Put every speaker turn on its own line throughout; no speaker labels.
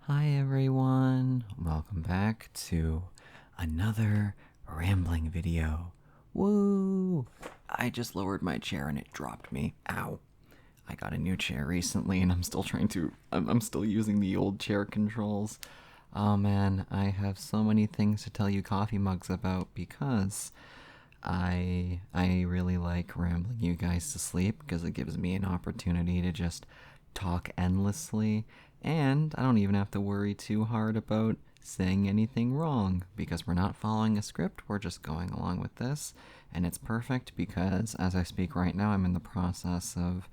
Hi everyone, welcome back to another rambling video. Woo! I just lowered my chair and it dropped me. Ow. I got a new chair recently and I'm still using the old chair controls. Oh man, I have so many things to tell you coffee mugs about because I really like rambling you guys to sleep because it gives me an opportunity to just talk endlessly, and I don't even have to worry too hard about saying anything wrong because we're not following a script, we're just going along with this, and it's perfect because as I speak right now, I'm in the process of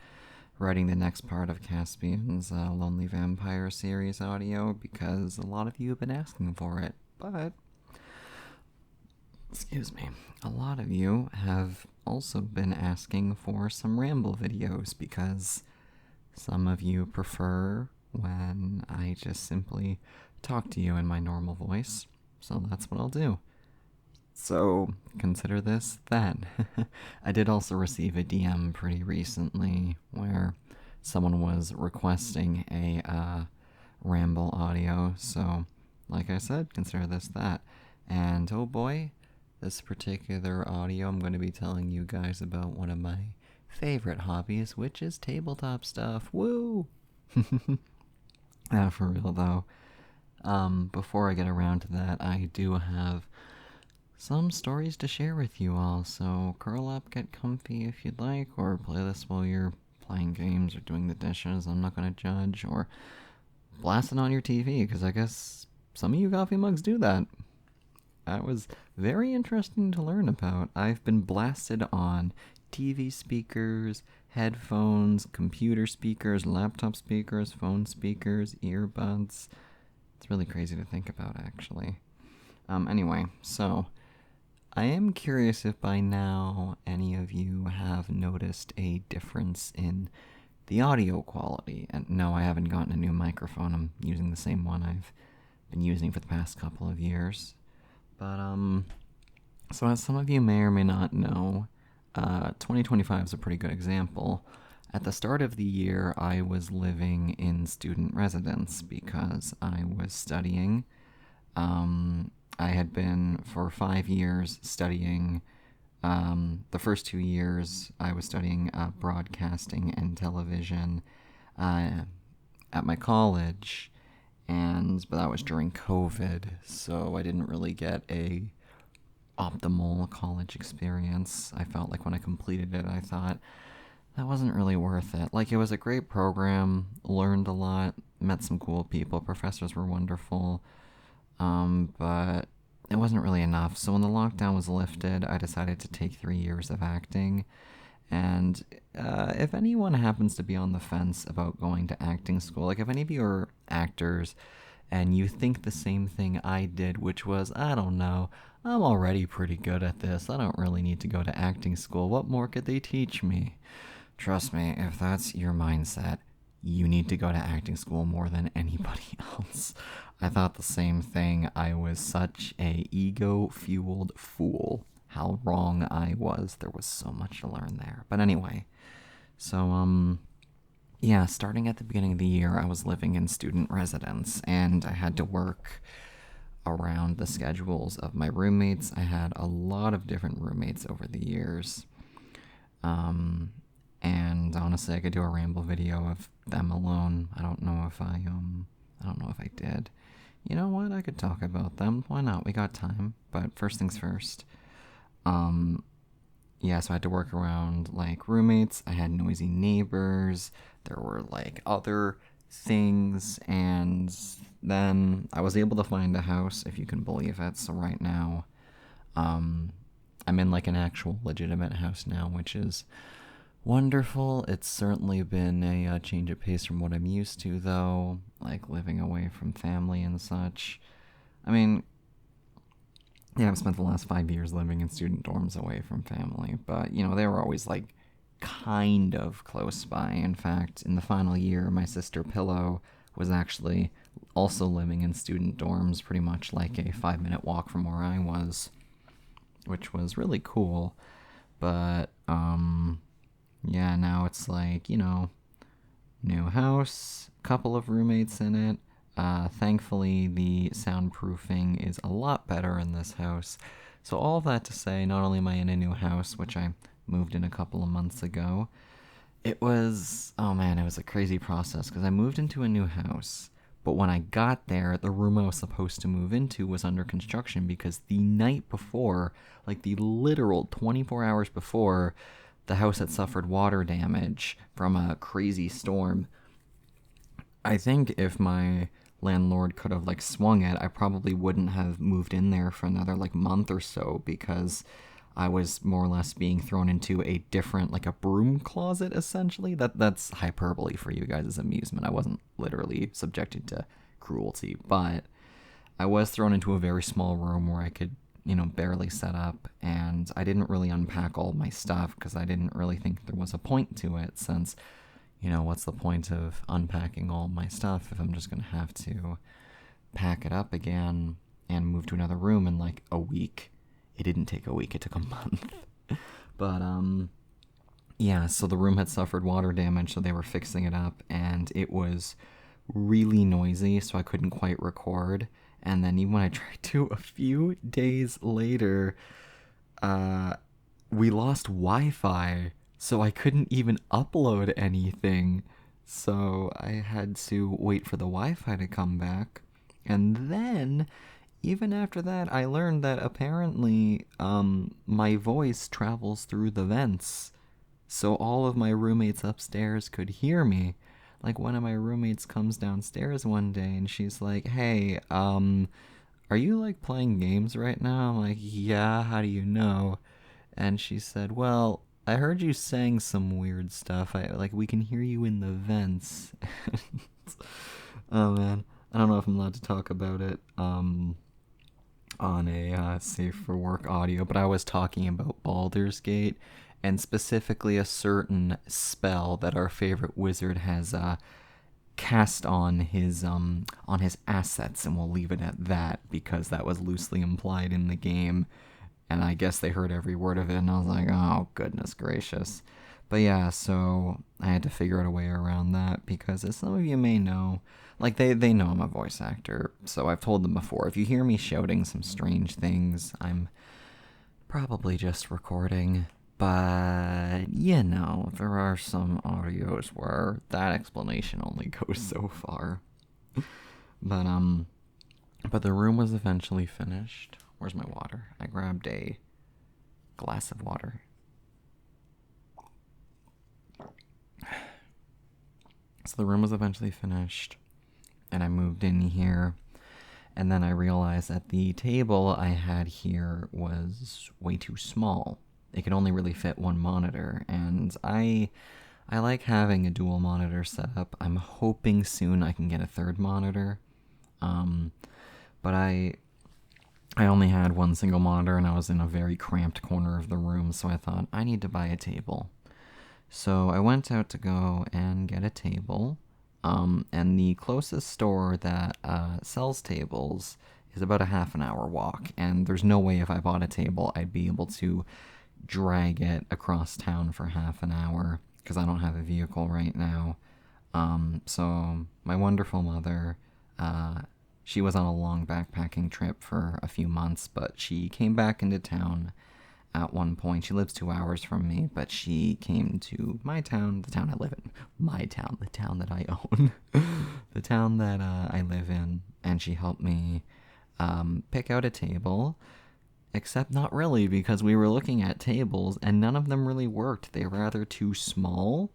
writing the next part of Caspian's Lonely Vampire series audio because a lot of you have been asking for it, but excuse me, a lot of you have also been asking for some ramble videos because some of you prefer when I just simply talk to you in my normal voice, so that's what I'll do. So consider this that. I did also receive a DM pretty recently where someone was requesting a ramble audio, so like I said, consider this that. And oh boy, this particular audio, I'm going to be telling you guys about one of my favorite hobbies, which is tabletop stuff. Woo! For real though. Before I get around to that, I do have some stories to share with you all. So curl up, get comfy if you'd like, or play this while you're playing games or doing the dishes. I'm not going to judge, or blast it on your TV, because I guess some of you coffee mugs do that. That was very interesting to learn about. I've been blasted on TV speakers, headphones, computer speakers, laptop speakers, phone speakers, earbuds. It's really crazy to think about, actually. Anyway, so I am curious if by now any of you have noticed a difference in the audio quality. And no, I haven't gotten a new microphone. I'm using the same one I've been using for the past couple of years. But, so as some of you may or may not know, 2025 is a pretty good example. At the start of the year, I was living in student residence because I was studying. I had been for 5 years studying. The first 2 years, I was studying broadcasting and television at my college, but that was during COVID, so I didn't really get a optimal college experience. I felt like when I completed it, I thought that wasn't really worth it. Like, it was a great program, learned a lot, met some cool people, professors were wonderful, but it wasn't really enough. So when the lockdown was lifted, I decided to take 3 years of acting. And if anyone happens to be on the fence about going to acting school, like if any of you are actors and you think the same thing I did, which was, I don't know, I'm already pretty good at this, I don't really need to go to acting school, what more could they teach me? Trust me, if that's your mindset, you need to go to acting school more than anybody else. I thought the same thing. I was such a ego-fueled fool. How wrong I was. There was so much to learn there. But anyway, so, yeah, starting at the beginning of the year, I was living in student residence, and I had to work around the schedules of my roommates. I had a lot of different roommates over the years. And honestly, I could do a ramble video of them alone. I don't know if I did. You know what? I could talk about them. Why not? We got time. But first things first. Yeah, so I had to work around, like, roommates. I had noisy neighbors. There were, like, other things. And then I was able to find a house, if you can believe it. So right now, I'm in, like, an actual legitimate house now, which is wonderful. It's certainly been a change of pace from what I'm used to, though, like living away from family and such. I mean, yeah, I've spent the last 5 years living in student dorms away from family, but, they were always, like, kind of close by. In fact, in the final year, my sister Pillow was actually also living in student dorms, pretty much like a 5-minute walk from where I was, which was really cool. But, yeah, now it's like, new house, couple of roommates in it, Thankfully, the soundproofing is a lot better in this house. So all that to say, not only am I in a new house, which I moved in a couple of months ago, oh man, it was a crazy process because I moved into a new house. But when I got there, the room I was supposed to move into was under construction because the night before, like the literal 24 hours before, the house had suffered water damage from a crazy storm. I think if my landlord could have like swung it, I probably wouldn't have moved in there for another like month or so because I was more or less being thrown into a different like a broom closet essentially. That's hyperbole for you guys' amusement. I wasn't literally subjected to cruelty, but I was thrown into a very small room where I could, barely set up, and I didn't really unpack all my stuff because I didn't really think there was a point to it since what's the point of unpacking all my stuff if I'm just going to have to pack it up again and move to another room in like a week? It didn't take a week, it took a month. But, yeah, so the room had suffered water damage, so they were fixing it up, and it was really noisy, so I couldn't quite record. And then even when I tried to, a few days later, we lost Wi-Fi, so I couldn't even upload anything. So I had to wait for the Wi-Fi to come back. And then, even after that, I learned that apparently my voice travels through the vents. So all of my roommates upstairs could hear me. Like, one of my roommates comes downstairs one day and she's like, hey, are you like playing games right now? I'm like, yeah, how do you know? And she said, well, I heard you saying some weird stuff. We can hear you in the vents. Oh man, I don't know if I'm allowed to talk about it on a safe for work audio, but I was talking about Baldur's Gate, and specifically a certain spell that our favorite wizard has cast on his assets, and we'll leave it at that because that was loosely implied in the game. And I guess they heard every word of it, and I was like, oh, goodness gracious. But yeah, so I had to figure out a way around that, because as some of you may know, like, they know I'm a voice actor, so I've told them before, if you hear me shouting some strange things, I'm probably just recording. But, there are some audios where that explanation only goes so far. But the room was eventually finished. Where's my water? I grabbed a glass of water. So the room was eventually finished, and I moved in here, and then I realized that the table I had here was way too small. It could only really fit one monitor, and I like having a dual monitor setup. I'm hoping soon I can get a third monitor, but I only had one single monitor, and I was in a very cramped corner of the room, so I thought, I need to buy a table. So I went out to go and get a table, and the closest store that sells tables is about a half an hour walk, and there's no way if I bought a table I'd be able to drag it across town for half an hour, because I don't have a vehicle right now. So my wonderful mother, she was on a long backpacking trip for a few months, but she came back into town at one point. She lives 2 hours from me, but she came to my town, the town I live in. My town, the town that I own. The town that I live in, and she helped me pick out a table. Except not really, because we were looking at tables, and none of them really worked. They were either too small.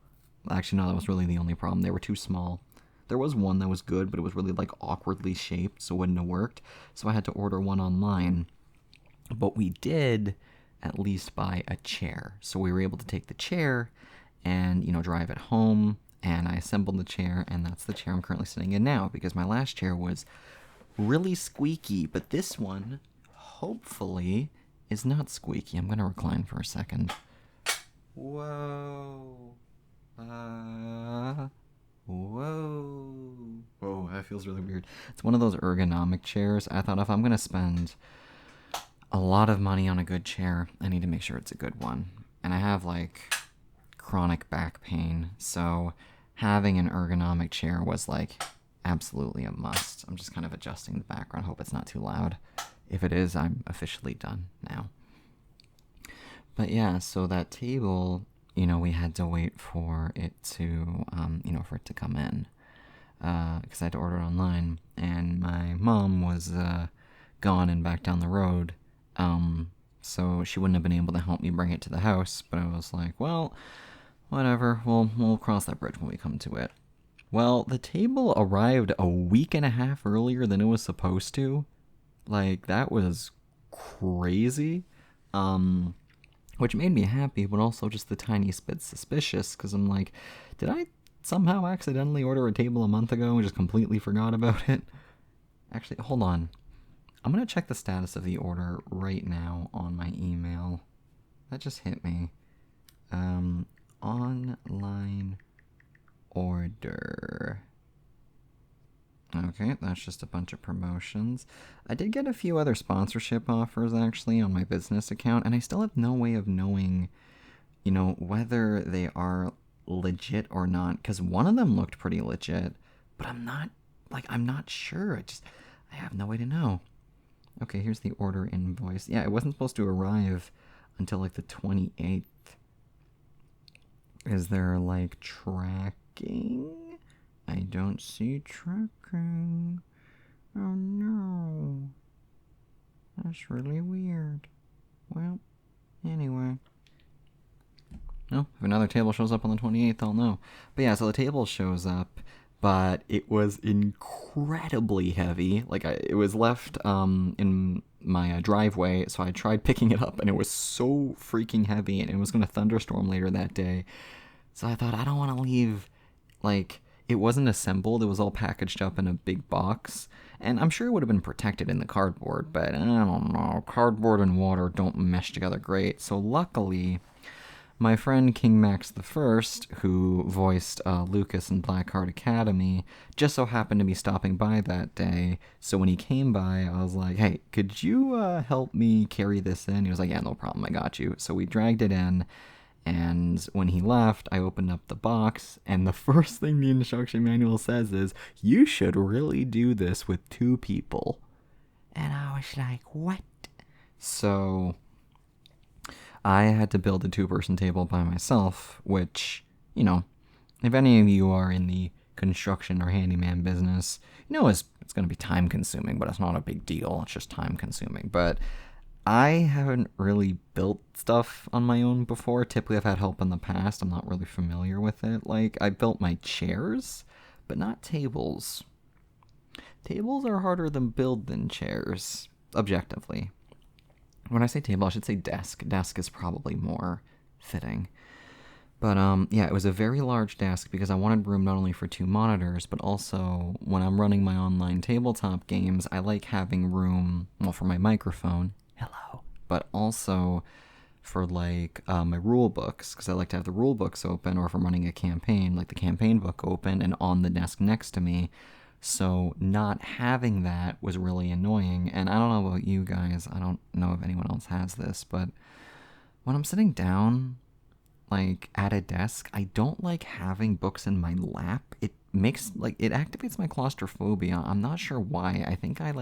Actually, no, that was really the only problem. They were too small. There was one that was good, but it was really, like, awkwardly shaped, so it wouldn't have worked. So I had to order one online. But we did at least buy a chair. So we were able to take the chair and, drive it home. And I assembled the chair, and that's the chair I'm currently sitting in now, because my last chair was really squeaky. But this one, hopefully, is not squeaky. I'm going to recline for a second. Whoa. Whoa, that feels really weird. It's one of those ergonomic chairs. I thought if I'm going to spend a lot of money on a good chair, I need to make sure it's a good one. And I have, like, chronic back pain, so having an ergonomic chair was, like, absolutely a must. I'm just kind of adjusting the background. Hope it's not too loud. If it is, I'm officially done now. But yeah, so that table, we had to wait for it to, for it to come in. Because I had to order it online. And my mom was gone and back down the road. So she wouldn't have been able to help me bring it to the house. But I was like, well, whatever. We'll cross that bridge when we come to it. Well, the table arrived a week and a half earlier than it was supposed to. Like, that was crazy. Which made me happy, but also just the tiniest bit suspicious, because I'm like, did I somehow accidentally order a table a month ago and just completely forgot about it? Actually, hold on. I'm going to check the status of the order right now on my email. That just hit me. Online order. Okay, that's just a bunch of promotions. I did get a few other sponsorship offers, actually, on my business account, and I still have no way of knowing, whether they are legit or not, because one of them looked pretty legit, but I'm not sure. I have no way to know. Okay, here's the order invoice. Yeah, it wasn't supposed to arrive until, the 28th. Is there, tracking? I don't see tracking. Oh no. That's really weird. Well, anyway. No, if another table shows up on the 28th, I'll know. But yeah, so the table shows up, but it was incredibly heavy. It was left in my driveway, so I tried picking it up, and it was so freaking heavy, and it was going to thunderstorm later that day. So I thought, I don't want to leave, it wasn't assembled. It was all packaged up in a big box. And I'm sure it would have been protected in the cardboard, but I don't know. Cardboard and water don't mesh together great. So luckily, my friend King Max I, who voiced Lucas in Blackheart Academy, just so happened to be stopping by that day. So when he came by, I was like, hey, could you help me carry this in? He was like, yeah, no problem. I got you. So we dragged it in. And when he left, I opened up the box, and the first thing the instruction manual says is, you should really do this with 2 people. And I was like, what? So I had to build a 2-person table by myself, which, if any of you are in the construction or handyman business, it's going to be time consuming, but it's not a big deal. It's just time consuming. But I haven't really built stuff on my own before. Typically, I've had help in the past. I'm not really familiar with it. I built my chairs, but not tables. Tables are harder to build than chairs, objectively. When I say table, I should say desk. Desk is probably more fitting. But, yeah, it was a very large desk because I wanted room not only for 2 monitors, but also when I'm running my online tabletop games, I like having room, for my microphone. Hello. But also for my rule books, because I like to have the rule books open, or if I'm running a campaign, the campaign book open and on the desk next to me. So not having that was really annoying. And I don't know about you guys. I don't know if anyone else has this, but when I'm sitting down, at a desk, I don't like having books in my lap. It makes, it activates my claustrophobia. I'm not sure why. I think I,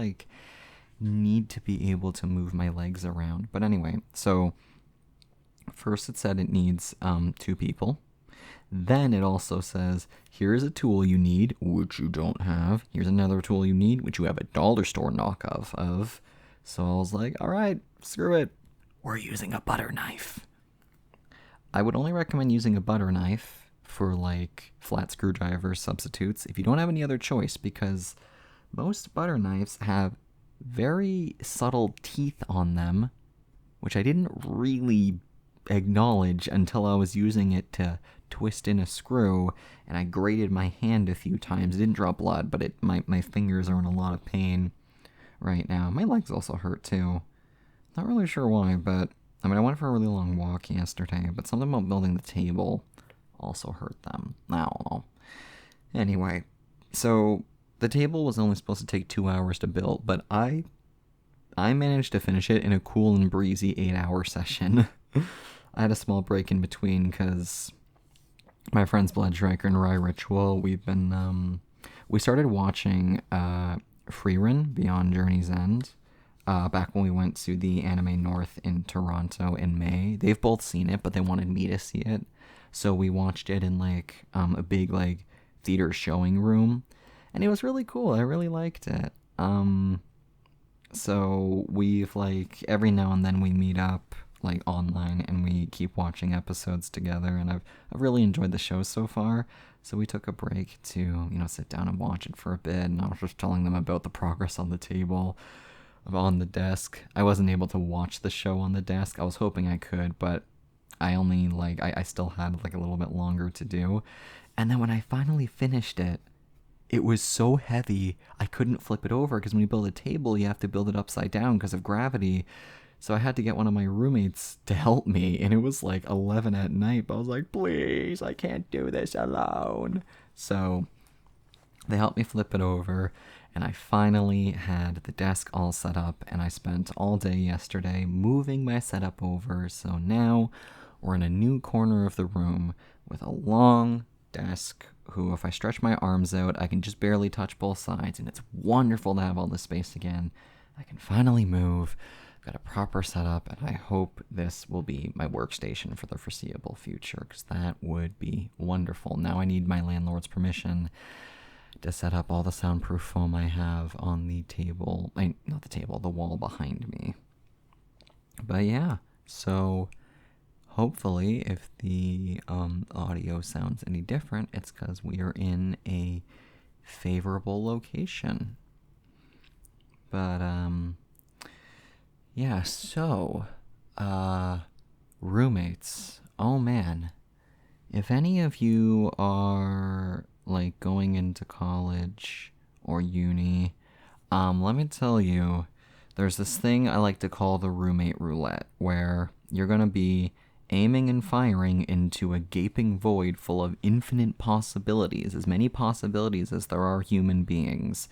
need to be able to move my legs around. But anyway, so first it said it needs 2 people. Then it also says, here's a tool you need, which you don't have. Here's another tool you need, which you have a dollar store knockoff of. So I was like, all right, screw it. We're using a butter knife. I would only recommend using a butter knife for flat screwdriver substitutes if you don't have any other choice, because most butter knives have very subtle teeth on them, which I didn't really acknowledge until I was using it to twist in a screw, and I grated my hand a few times. It didn't draw blood, but my fingers are in a lot of pain right now. My legs also hurt too. Not really sure why, but I went for a really long walk yesterday, but something about building the table also hurt them. I don't know. Anyway, so the table was only supposed to take 2 hours to build, but I managed to finish it in a cool and breezy 8-hour session. I had a small break in between because my friend's Bloodshriker and I ritual, we've been We started watching Freerun Beyond Journey's End back when we went to the Anime North in Toronto in May. They've both seen it, but they wanted me to see it. So we watched it in like a big like theater showing room, and it was really cool. I really liked it. So we've like every now and then we meet up like online and we keep watching episodes together, and I've really enjoyed the show so far. So we took a break to, sit down and watch it for a bit, and I was just telling them about the progress on the table, on the desk. I wasn't able to watch the show on the desk. I was hoping I could, but I only I still had like a little bit longer to do. And then when I finally finished it, it was so heavy I couldn't flip it over, because when you build a table you have to build it upside down because of gravity. So I had to get one of my roommates to help me, and it was like 11 at night, but I was like, please, I can't do this alone. So they helped me flip it over, and I finally had the desk all set up, and I spent all day yesterday moving my setup over. So now we're in a new corner of the room with a long desk who, if I stretch my arms out, I can just barely touch both sides, and it's wonderful to have all this space again. I can finally move, got a proper setup, and I hope this will be my workstation for the foreseeable future, because that would be wonderful. Now I need my landlord's permission to set up all the soundproof foam I have on the table, not the table, the wall behind me. But yeah, so hopefully if the audio sounds any different, it's because we are in a favorable location. But yeah, so roommates. Oh man, if any of you are like going into college or uni, let me tell you, there's this thing I like to call the roommate roulette, where you're gonna be aiming and firing into a gaping void full of infinite possibilities, as many possibilities as there are human beings,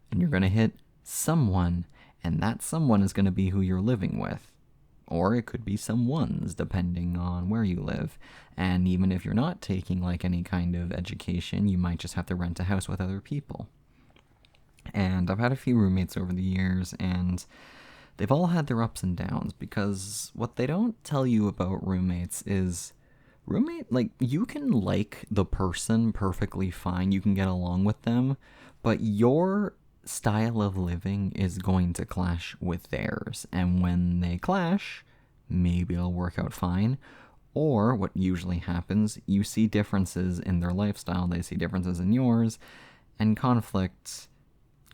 and you're gonna hit someone, and that someone is gonna be who you're living with. Or it could be someone's, depending on where you live. And even if you're not taking like any kind of education, you might just have to rent a house with other people. And I've had a few roommates over the years, and they've all had their ups and downs, because what they don't tell you about roommates is you can like the person perfectly fine, you can get along with them, but your style of living is going to clash with theirs, and when they clash, maybe it'll work out fine. Or what usually happens, you see differences in their lifestyle, they see differences in yours, and conflict's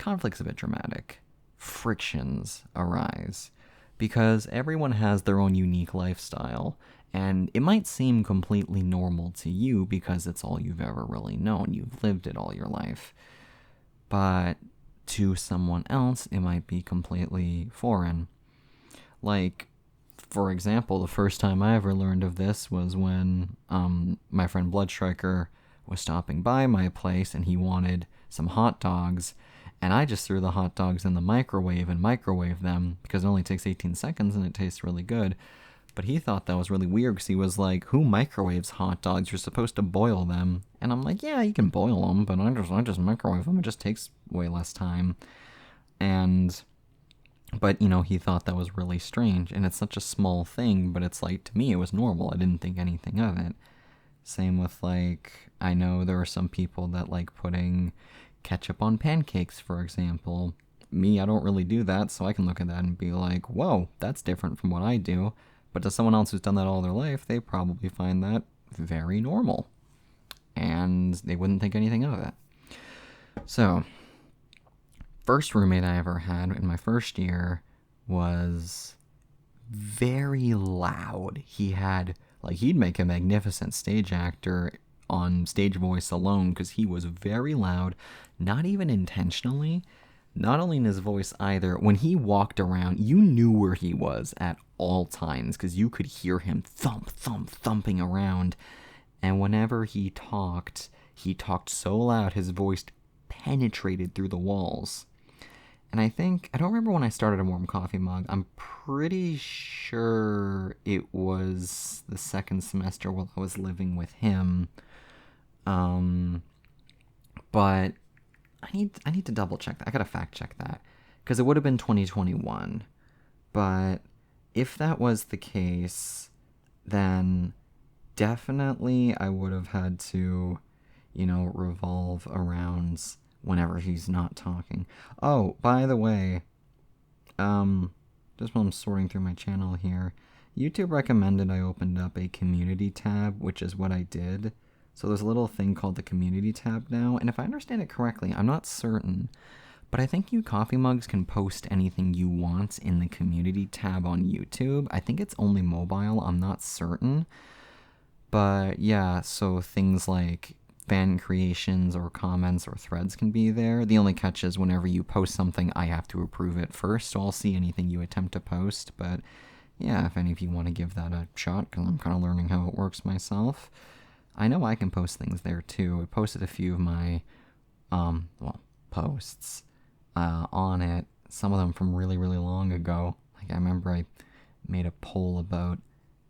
a bit dramatic. Frictions arise, because everyone has their own unique lifestyle, and it might seem completely normal to you because it's all you've ever really known, you've lived it all your life. But to someone else, it might be completely foreign. Like, for example, the first time I ever learned of this was when my friend Bloodshriker was stopping by my place, and he wanted some hot dogs, and I just threw the hot dogs in the microwave and microwaved them, because it only takes 18 seconds and it tastes really good. But he thought that was really weird, because he was like, who microwaves hot dogs? You're supposed to boil them. And I'm like, yeah, you can boil them, but I just microwave them. It just takes way less time. But he thought that was really strange. And it's such a small thing, but it's like, to me, it was normal. I didn't think anything of it. Same with, like, I know there are some people that like putting ketchup on pancakes, for example. Me, I don't really do that, so I can look at that and be like, whoa, that's different from what I do. But to someone else who's done that all their life, they probably find that very normal, and they wouldn't think anything of it. So, first roommate I ever had in my first year was very loud. He'd make a magnificent stage actor on stage voice alone, because he was very loud, not even intentionally, not only in his voice either. When he walked around, you knew where he was at all times, because you could hear him thumping around. And whenever he talked so loud, his voice penetrated through the walls. And I don't remember when I started a warm coffee mug. I'm pretty sure it was the second semester while I was living with him. But I need to double check that. I gotta fact check that. Because it would have been 2021. But if that was the case, then definitely I would have had to, revolve around whenever he's not talking. Oh, by the way, just while I'm sorting through my channel here, YouTube recommended I opened up a community tab, which is what I did. So there's a little thing called the community tab now, and if I understand it correctly, I'm not certain, but I think you coffee mugs can post anything you want in the community tab on YouTube. I think it's only mobile, I'm not certain. But yeah, so things like fan creations or comments or threads can be there. The only catch is whenever you post something, I have to approve it first, so I'll see anything you attempt to post. But yeah, if any of you want to give that a shot, because I'm kind of learning how it works myself. I know I can post things there too. I posted a few of my, posts on it. Some of them from really, really long ago. Like I remember I made a poll about,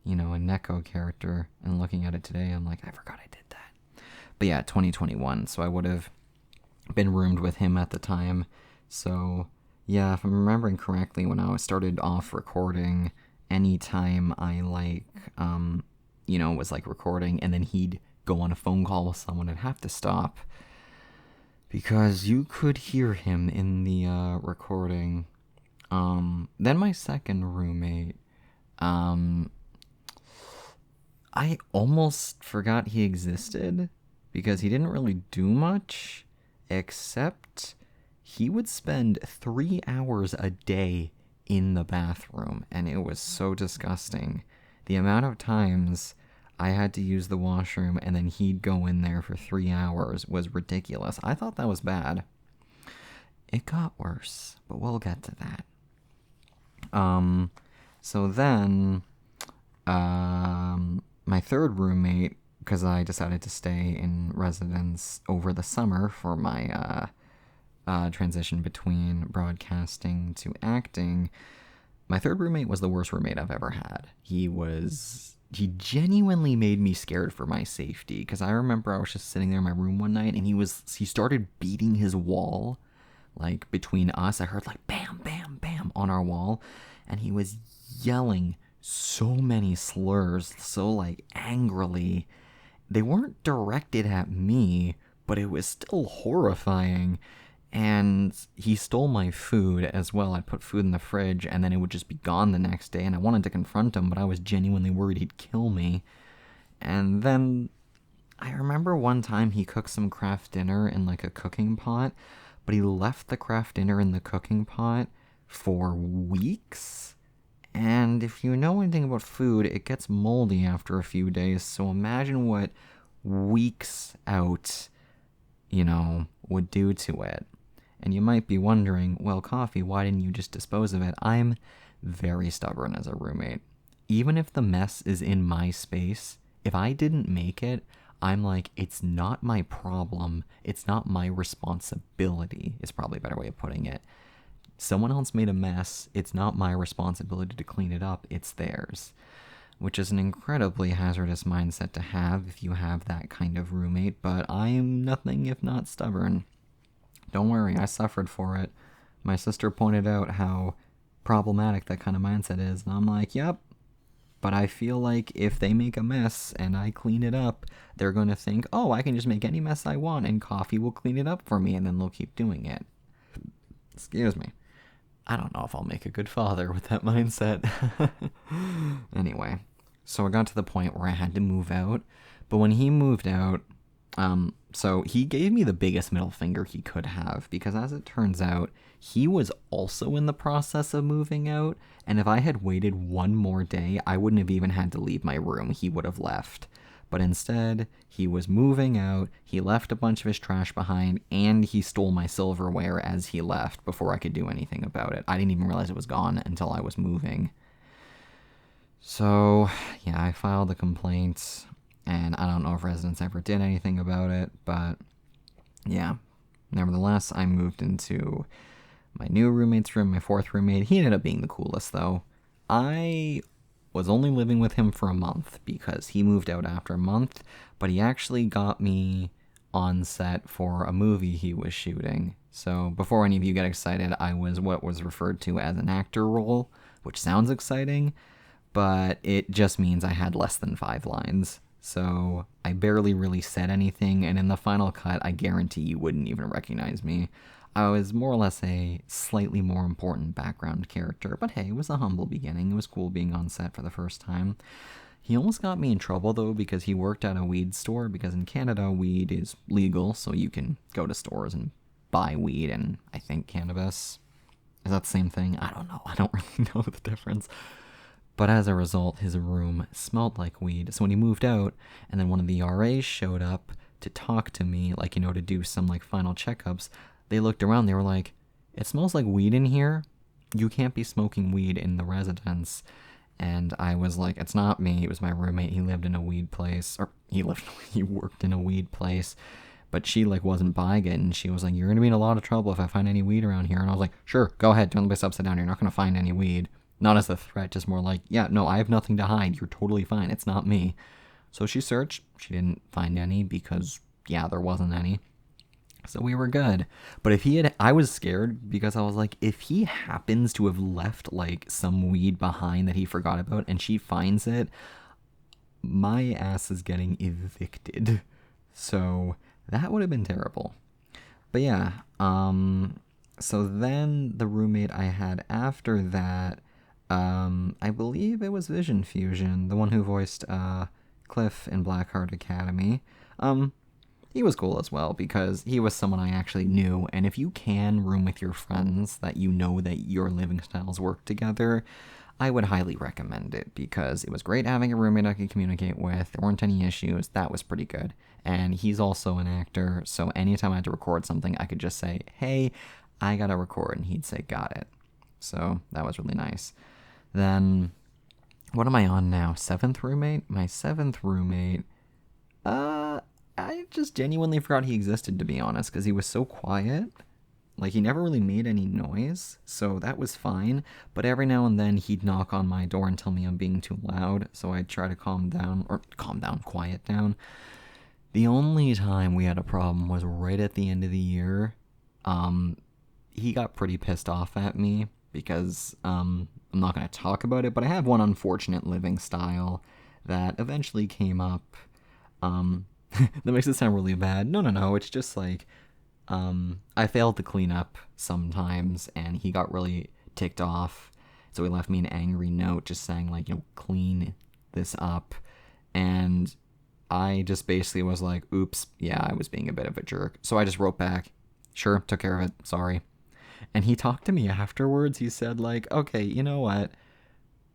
a Neko character, and looking at it today, I'm like, I forgot I did that. But yeah, 2021, so I would have been roomed with him at the time. So yeah, if I'm remembering correctly, when I started off recording, anytime I was like recording and then he'd go on a phone call with someone, I'd have to stop because you could hear him in the recording. Then my second roommate, I almost forgot he existed because he didn't really do much, except he would spend 3 hours a day in the bathroom, and it was so disgusting. The amount of times I had to use the washroom and then he'd go in there for 3 hours was ridiculous. I thought that was bad. It got worse, but we'll get to that. So then, my third roommate, because I decided to stay in residence over the summer for my transition between broadcasting to acting, my third roommate was the worst roommate I've ever had. He genuinely made me scared for my safety, because I remember I was just sitting there in my room one night and he started beating his wall, like between us. I heard like bam, bam, bam on our wall, and he was yelling so many slurs, so like angrily. They weren't directed at me, but it was still horrifying. And he stole my food as well. I'd put food in the fridge and then it would just be gone the next day, and I wanted to confront him, but I was genuinely worried he'd kill me. And then I remember one time he cooked some Kraft dinner in like a cooking pot, but he left the Kraft dinner in the cooking pot for weeks. And if you know anything about food, it gets moldy after a few days, so imagine what weeks out, would do to it. And you might be wondering, well, Coffee, why didn't you just dispose of it? I'm very stubborn as a roommate. Even if the mess is in my space, if I didn't make it, I'm like, it's not my problem. It's not my responsibility, is probably a better way of putting it. Someone else made a mess. It's not my responsibility to clean it up. It's theirs. Which is an incredibly hazardous mindset to have if you have that kind of roommate, but I am nothing if not stubborn. Don't worry, I suffered for it. My sister pointed out how problematic that kind of mindset is, and I'm like, yep. But I feel like if they make a mess and I clean it up, they're going to think, oh, I can just make any mess I want and Coffee will clean it up for me, and then they'll keep doing it. Excuse me. I don't know if I'll make a good father with that mindset. Anyway, so I got to the point where I had to move out, but when he moved out, so he gave me the biggest middle finger he could have, because as it turns out, he was also in the process of moving out, and if I had waited one more day, I wouldn't have even had to leave my room. He would have left. But instead, he was moving out, he left a bunch of his trash behind, and he stole my silverware as he left before I could do anything about it. I didn't even realize it was gone until I was moving. So, yeah, I filed a complaint, and I don't know if residents ever did anything about it, but yeah. Nevertheless, I moved into my new roommate's room, my fourth roommate. He ended up being the coolest, though. I was only living with him for a month because he moved out after a month, but he actually got me on set for a movie he was shooting. So before any of you get excited, I was what was referred to as an actor role, which sounds exciting, but it just means I had less than 5 lines. So I barely really said anything, and in the final cut, I guarantee you wouldn't even recognize me. I was more or less a slightly more important background character, but hey, it was a humble beginning. It was cool being on set for the first time. He almost got me in trouble, though, because he worked at a weed store, because in Canada, weed is legal, so you can go to stores and buy weed and, I think, cannabis. Is that the same thing? I don't know. I don't really know the difference. But as a result, his room smelled like weed. So when he moved out, and then one of the RAs showed up to talk to me, like, you know, to do some, like, final checkups, they looked around, they were like, it smells like weed in here. You can't be smoking weed in the residence. And I was like, it's not me. It was my roommate. He lived in a weed place, or he worked in a weed place. But she, like, wasn't buying it, and she was like, you're going to be in a lot of trouble if I find any weed around here. And I was like, sure, go ahead, turn the place upside down. You're not going to find any weed. Not as a threat, just more like, yeah, no, I have nothing to hide. You're totally fine. It's not me. So she searched. She didn't find any because, yeah, there wasn't any. So we were good. But if he had, I was scared because I was like, if he happens to have left like some weed behind that he forgot about and she finds it, my ass is getting evicted. So that would have been terrible. But yeah, so then the roommate I had after that, I believe it was Vision Fusion, the one who voiced Cliff in Blackheart Academy. He was cool as well because he was someone I actually knew, and if you can room with your friends that you know that your living styles work together, I would highly recommend it because it was great having a roommate I could communicate with. There weren't any issues. That was pretty good. And he's also an actor, so anytime I had to record something, I could just say, hey, I gotta record, and he'd say, got it. So that was really nice. Then, what am I on now? 7th roommate? My 7th roommate, I just genuinely forgot he existed, to be honest, because he was so quiet. Like, he never really made any noise, so that was fine. But every now and then, he'd knock on my door and tell me I'm being too loud, so I'd try to quiet down. The only time we had a problem was right at the end of the year. He got pretty pissed off at me because, I'm not going to talk about it, but I have one unfortunate living style that eventually came up. That makes it sound really bad. No, it's just like, I failed to clean up sometimes, and he got really ticked off, so he left me an angry note just saying, like, you know, clean this up, and I just basically was like, oops, yeah, I was being a bit of a jerk, so I just wrote back, sure, took care of it, sorry, and he talked to me afterwards. He said, like, okay, you know what,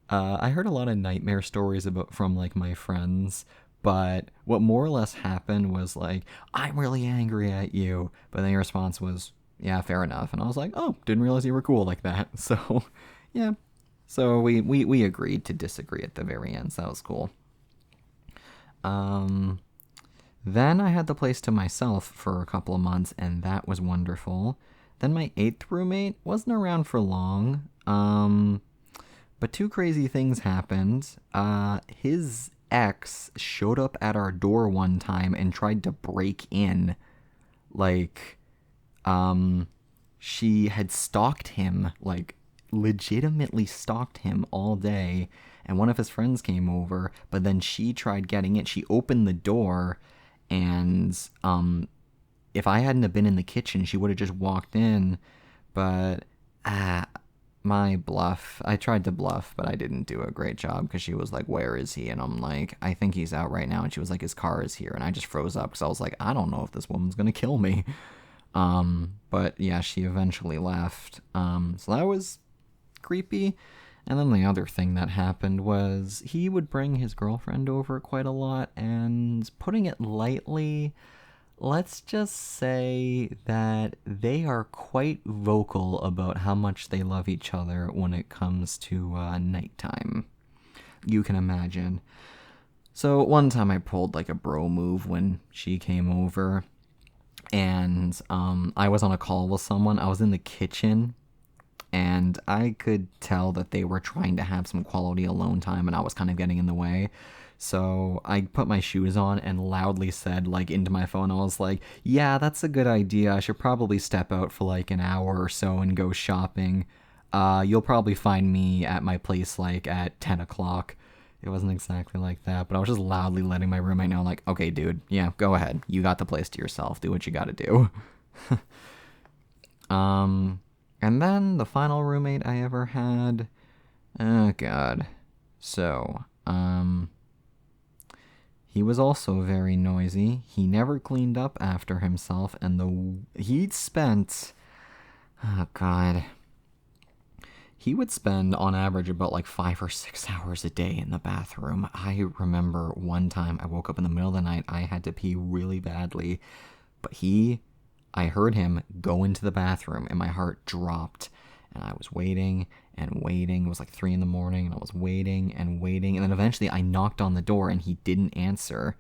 I heard a lot of nightmare stories from, like, my friends, but what more or less happened was, like, I'm really angry at you. But then your response was, yeah, fair enough. And I was like, oh, didn't realize you were cool like that. So, yeah. So we agreed to disagree at the very end. So that was cool. Then I had the place to myself for a couple of months, and that was wonderful. Then my 8th roommate wasn't around for long. But 2 crazy things happened. His ex showed up at our door one time and tried to break in. Like, she had stalked him, like, legitimately stalked him all day, and one of his friends came over, but then she tried getting in. She opened the door, and, if I hadn't have been in the kitchen, she would have just walked in, but, my bluff. I tried to bluff, but I didn't do a great job because she was like, where is he? And I'm like, I think he's out right now. And she was like, his car is here. And I just froze up because I was like, I don't know if this woman's going to kill me. But yeah, she eventually left. So that was creepy. And then the other thing that happened was he would bring his girlfriend over quite a lot, and putting it lightly, let's just say that they are quite vocal about how much they love each other when it comes to nighttime. You can imagine. So one time I pulled like a bro move when she came over, and I was on a call with someone. I was in the kitchen, and I could tell that they were trying to have some quality alone time, and I was kind of getting in the way. So I put my shoes on and loudly said, like, into my phone, I was like, yeah, that's a good idea. I should probably step out for like an hour or so and go shopping. You'll probably find me at my place like at 10 o'clock. It wasn't exactly like that, but I was just loudly letting my roommate know, like, okay, dude, yeah, go ahead. You got the place to yourself. Do what you gotta do. And then the final roommate I ever had, oh god. So, he was also very noisy. He never cleaned up after himself, and he'd spent, oh god, he would spend on average about like 5 or 6 hours a day in the bathroom. I remember one time I woke up in the middle of the night. I had to pee really badly, but I heard him go into the bathroom and my heart dropped. And I was waiting and waiting. It was like 3 in the morning and I was waiting and waiting. And then eventually I knocked on the door and he didn't answer.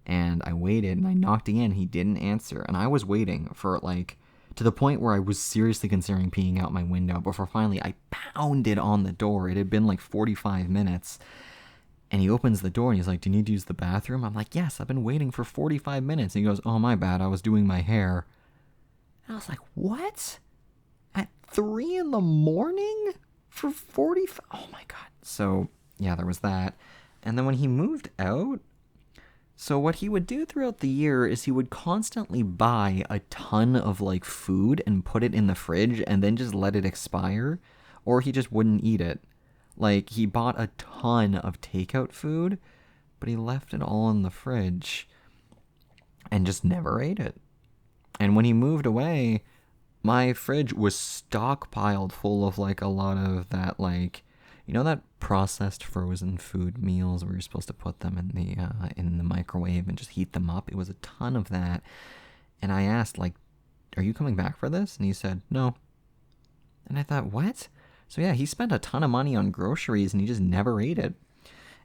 And I waited and I knocked again. He didn't answer. And I was waiting for like, to the point where I was seriously considering peeing out my window before finally I pounded on the door. It had been like 45 minutes. And he opens the door and he's like, do you need to use the bathroom? I'm like, yes, I've been waiting for 45 minutes. And he goes, oh, my bad. I was doing my hair. And I was like, what? At 3 in the morning? For 45? Oh my god. So, yeah, there was that. And then when he moved out, so what he would do throughout the year is he would constantly buy a ton of, like, food and put it in the fridge and then just let it expire, or he just wouldn't eat it. Like, he bought a ton of takeout food, but he left it all in the fridge and just never ate it. And when he moved away, my fridge was stockpiled full of, like, a lot of that, like, you know, that processed frozen food meals where you're supposed to put them in the microwave and just heat them up? It was a ton of that. And I asked, like, are you coming back for this? And he said, no. And I thought, what? So yeah, he spent a ton of money on groceries and he just never ate it.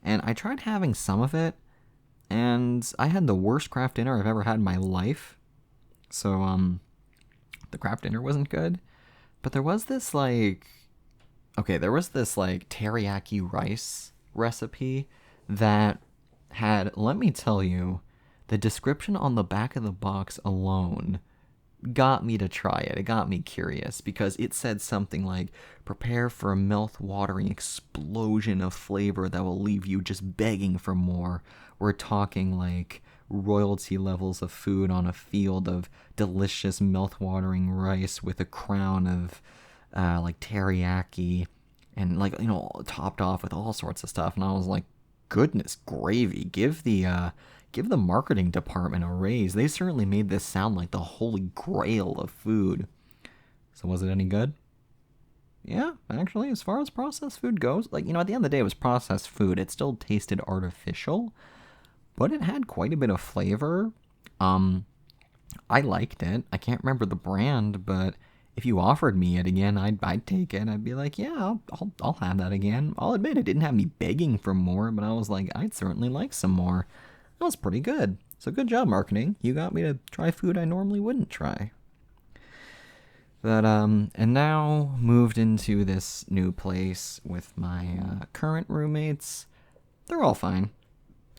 And I tried having some of it, and I had the worst craft dinner I've ever had in my life. So, the craft dinner wasn't good. But there was this, like, teriyaki rice recipe that had, let me tell you, the description on the back of the box alone got me to try it. It got me curious because it said something like, prepare for a mouth-watering explosion of flavor that will leave you just begging for more. We're talking like royalty levels of food on a field of delicious mouth-watering rice with a crown of like teriyaki and, like, you know, topped off with all sorts of stuff. And I was like, goodness gravy, give the marketing department a raise. They certainly made this sound like the holy grail of food. So was it any good? Yeah, actually, as far as processed food goes, like, you know, at the end of the day, it was processed food. It still tasted artificial, but it had quite a bit of flavor. I liked it. I can't remember the brand, but if you offered me it again, I'd take it. I'd be like, yeah, I'll have that again. I'll admit it didn't have me begging for more, but I was like, I'd certainly like some more. That was pretty good. So good job, marketing. You got me to try food I normally wouldn't try. But, and now moved into this new place with my current roommates. They're all fine.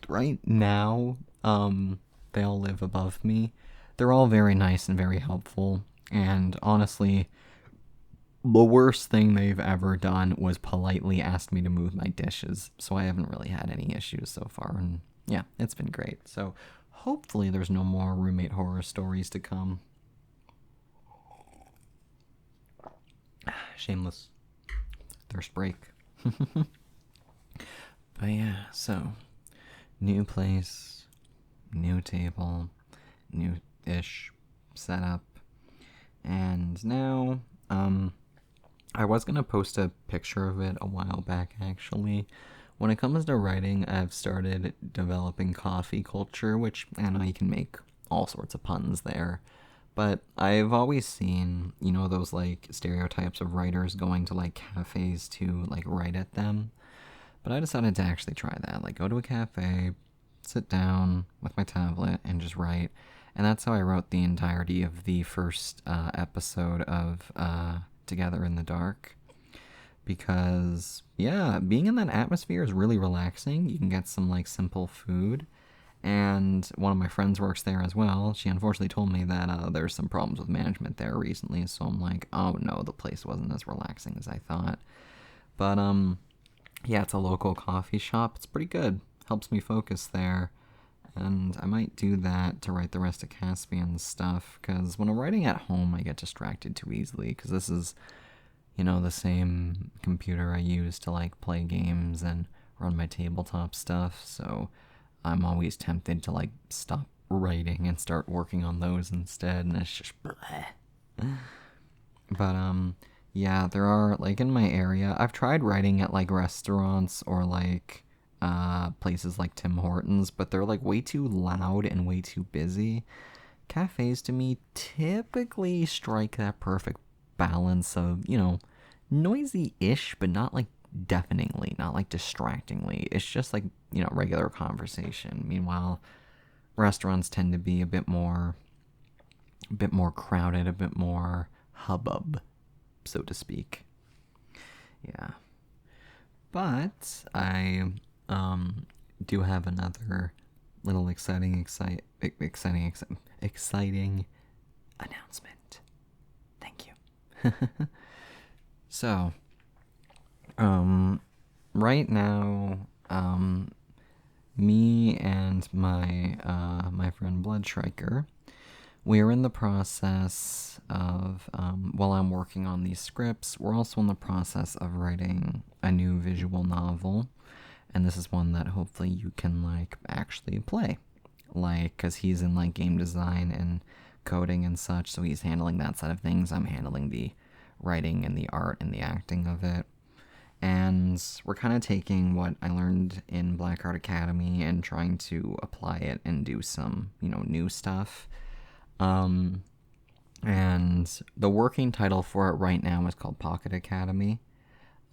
Right now, they all live above me. They're all very nice and very helpful. And honestly, the worst thing they've ever done was politely ask me to move my dishes. So I haven't really had any issues so far. And yeah, it's been great. So hopefully there's no more roommate horror stories to come. Shameless thirst break. But yeah, so new place, new table, new-ish setup. And now, I was going to post a picture of it a while back, actually. When it comes to writing, I've started developing coffee culture, which I know you can make all sorts of puns there. But I've always seen, you know, those, like, stereotypes of writers going to, like, cafes to, like, write at them. But I decided to actually try that. Like, go to a cafe, sit down with my tablet, and just write. And that's how I wrote the entirety of the first episode of together in the dark. Because, yeah, being in that atmosphere is really relaxing. You can get some, like, simple food. And one of my friends works there as well. She unfortunately told me that there's some problems with management there recently. So I'm like, oh no, the place wasn't as relaxing as I thought. But, yeah, it's a local coffee shop. It's pretty good. Helps me focus there. And I might do that to write the rest of Caspian's stuff. Because when I'm writing at home, I get distracted too easily. Because this is, the same computer I use to, like, play games and run my tabletop stuff, so I'm always tempted to, like, stop writing and start working on those instead, and it's just bleh. But, yeah, there are, like, in my area, I've tried writing at, like, restaurants or, like, places like Tim Hortons, but they're, like, way too loud and way too busy. Cafes, to me, typically strike that perfect balance of, noisy-ish, but not, like, deafeningly, not, like, distractingly. It's just, like, regular conversation. Meanwhile, restaurants tend to be a bit more crowded, a bit more hubbub, so to speak. Yeah. But I, do have another little exciting announcement. Thank you. So, right now, me and my friend Bloodshriker, we are in the process of, while I'm working on these scripts, we're also in the process of writing a new visual novel, and this is one that hopefully you can, like, actually play, like, because he's in, like, game design and coding and such, so he's handling that side of things. I'm handling the writing and the art and the acting of it. And we're kind of taking what I learned in Black Art Academy and trying to apply it and do some, new stuff. And the working title for it right now is called Pockett Academy.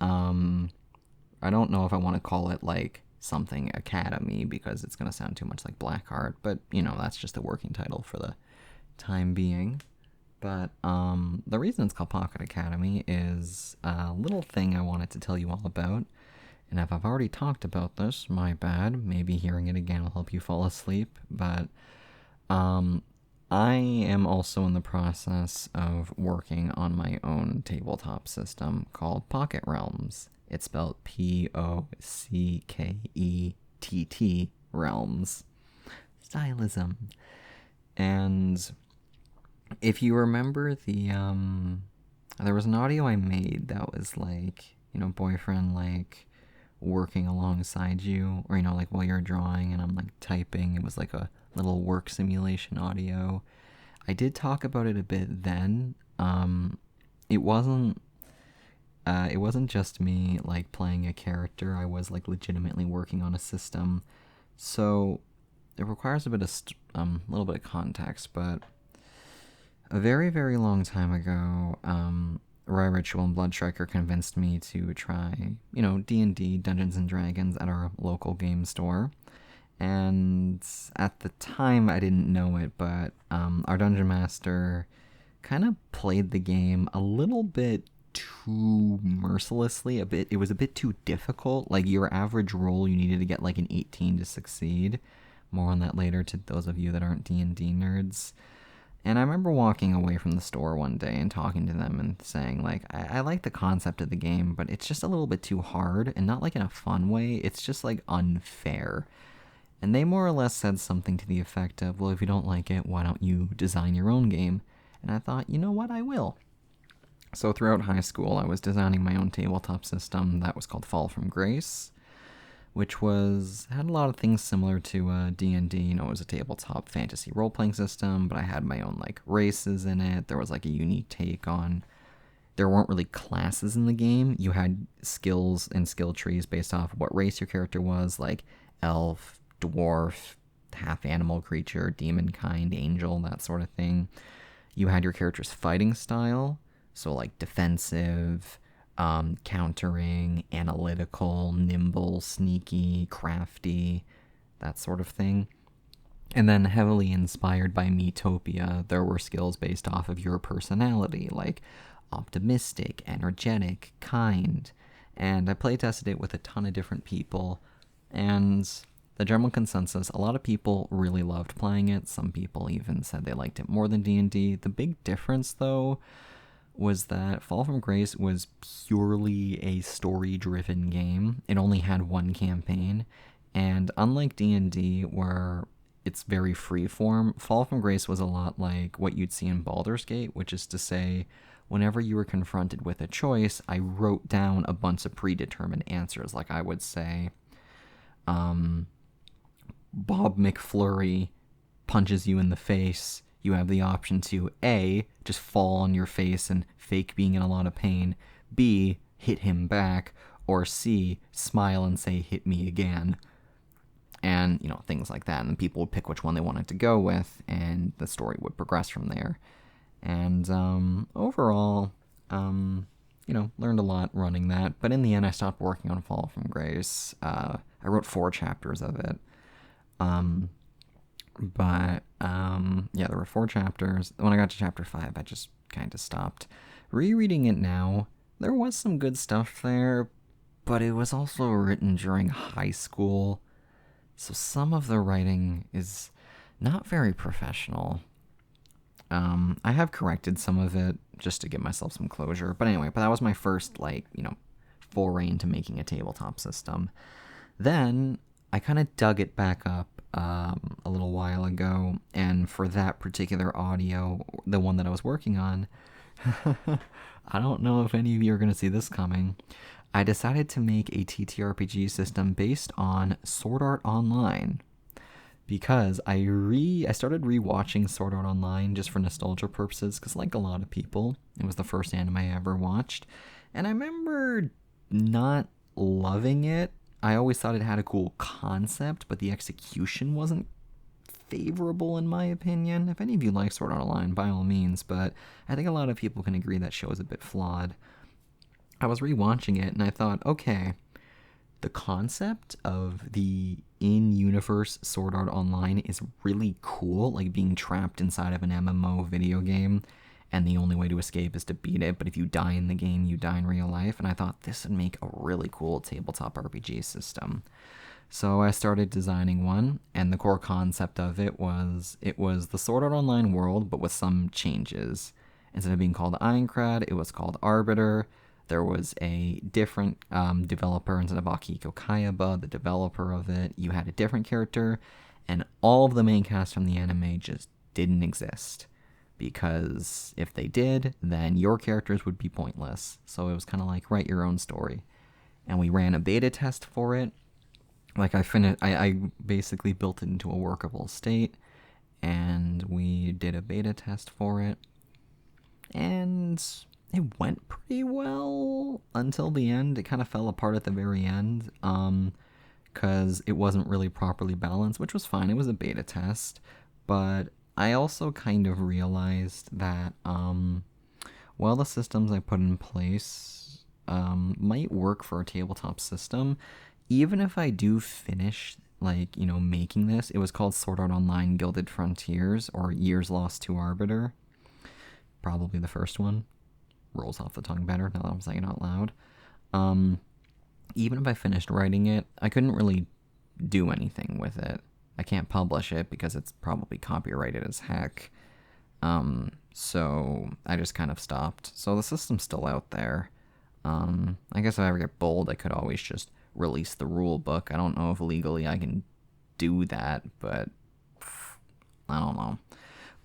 I don't know if I want to call it, like, something Academy because it's going to sound too much like Black Art, but, that's just the working title for the time being. But the reason it's called Pockett Academy is a little thing I wanted to tell you all about. And if I've already talked about this, my bad. Maybe hearing it again will help you fall asleep. But I am also in the process of working on my own tabletop system called Pockett Realms. It's spelled Pockett Realms. Stylism. And if you remember there was an audio I made that was like, boyfriend, like, working alongside you, or, like, while you're drawing and I'm, like, typing. It was like a little work simulation audio. I did talk about it a bit then. It wasn't just me, like, playing a character. I was, like, legitimately working on a system. So it requires a little bit of context, but a very, very long time ago, Rye Ritual and Bloodshriker convinced me to try, D&D, Dungeons & Dragons at our local game store. And at the time, I didn't know it, but our Dungeon Master kind of played the game a little bit too mercilessly. It was a bit too difficult. Like, your average roll, you needed to get, like, an 18 to succeed. More on that later to those of you that aren't D&D nerds. And I remember walking away from the store one day and talking to them and saying, like, I like the concept of the game, but it's just a little bit too hard, and not, like, in a fun way. It's just, like, unfair. And they more or less said something to the effect of, well, if you don't like it, why don't you design your own game? And I thought, you know what, I will. So throughout high school, I was designing my own tabletop system that was called Fall from Grace, which had a lot of things similar to D&D. It was a tabletop fantasy role-playing system, but I had my own, like, races in it. There was, like, a unique take on... There weren't really classes in the game. You had skills and skill trees based off what race your character was, like elf, dwarf, half-animal creature, demon kind, angel, that sort of thing. You had your character's fighting style, so, like, defensive, countering, analytical, nimble, sneaky, crafty, that sort of thing. And then heavily inspired by Metopia, there were skills based off of your personality, like optimistic, energetic, kind. And I playtested it with a ton of different people, and the general consensus, a lot of people really loved playing it. Some people even said they liked it more than D&D. The big difference, though, was that Fall from Grace was purely a story-driven game. It only had one campaign, and unlike D&D, where it's very free-form, Fall from Grace was a lot like what you'd see in Baldur's Gate, which is to say, whenever you were confronted with a choice, I wrote down a bunch of predetermined answers. Like I would say, Bob McFlurry punches you in the face. You have the option to A, just fall on your face and fake being in a lot of pain, B, hit him back, or C, smile and say, hit me again. And, things like that. And people would pick which one they wanted to go with, and the story would progress from there. And overall, learned a lot running that. But in the end, I stopped working on Fall from Grace. I wrote 4 chapters of it. There were 4 chapters. When I got to chapter 5, I just kind of stopped. Rereading it now, there was some good stuff there, but it was also written during high school, so some of the writing is not very professional. I have corrected some of it just to give myself some closure, but that was my first, foray into making a tabletop system. Then I kind of dug it back up a little while ago, and for that particular audio, the one that I was working on, I don't know if any of you are going to see this coming, I decided to make a TTRPG system based on Sword Art Online, because I started rewatching Sword Art Online just for nostalgia purposes, because like a lot of people, it was the first anime I ever watched, and I remember not loving it. I always thought it had a cool concept, but the execution wasn't favorable in my opinion. If any of you like Sword Art Online, by all means, but I think a lot of people can agree that show is a bit flawed. I was rewatching it and I thought, okay, the concept of the in-universe Sword Art Online is really cool, like being trapped inside of an MMO video game, and the only way to escape is to beat it, but if you die in the game, you die in real life, and I thought this would make a really cool tabletop RPG system. So I started designing one, and the core concept of it was the Sword Art Online world, but with some changes. Instead of being called Aincrad, it was called Arbiter. There was a different developer instead of Akihiko Kayaba, the developer of it. You had a different character, and all of the main cast from the anime just didn't exist. Because if they did, then your characters would be pointless. So it was kind of like, write your own story. And we ran a beta test for it. I basically built it into a workable state, and we did a beta test for it. And it went pretty well until the end. It kind of fell apart at the very end, because it wasn't really properly balanced, which was fine. It was a beta test, but I also kind of realized that, the systems I put in place might work for a tabletop system, even if I do finish, making this. It was called Sword Art Online Gilded Frontiers, or Years Lost to Arbiter. Probably the first one. Rolls off the tongue better now that I'm saying it out loud. Even if I finished writing it, I couldn't really do anything with it. I can't publish it because it's probably copyrighted as heck. So I just kind of stopped. So the system's still out there. I guess if I ever get bold, I could always just release the rule book. I don't know if legally I can do that, but I don't know.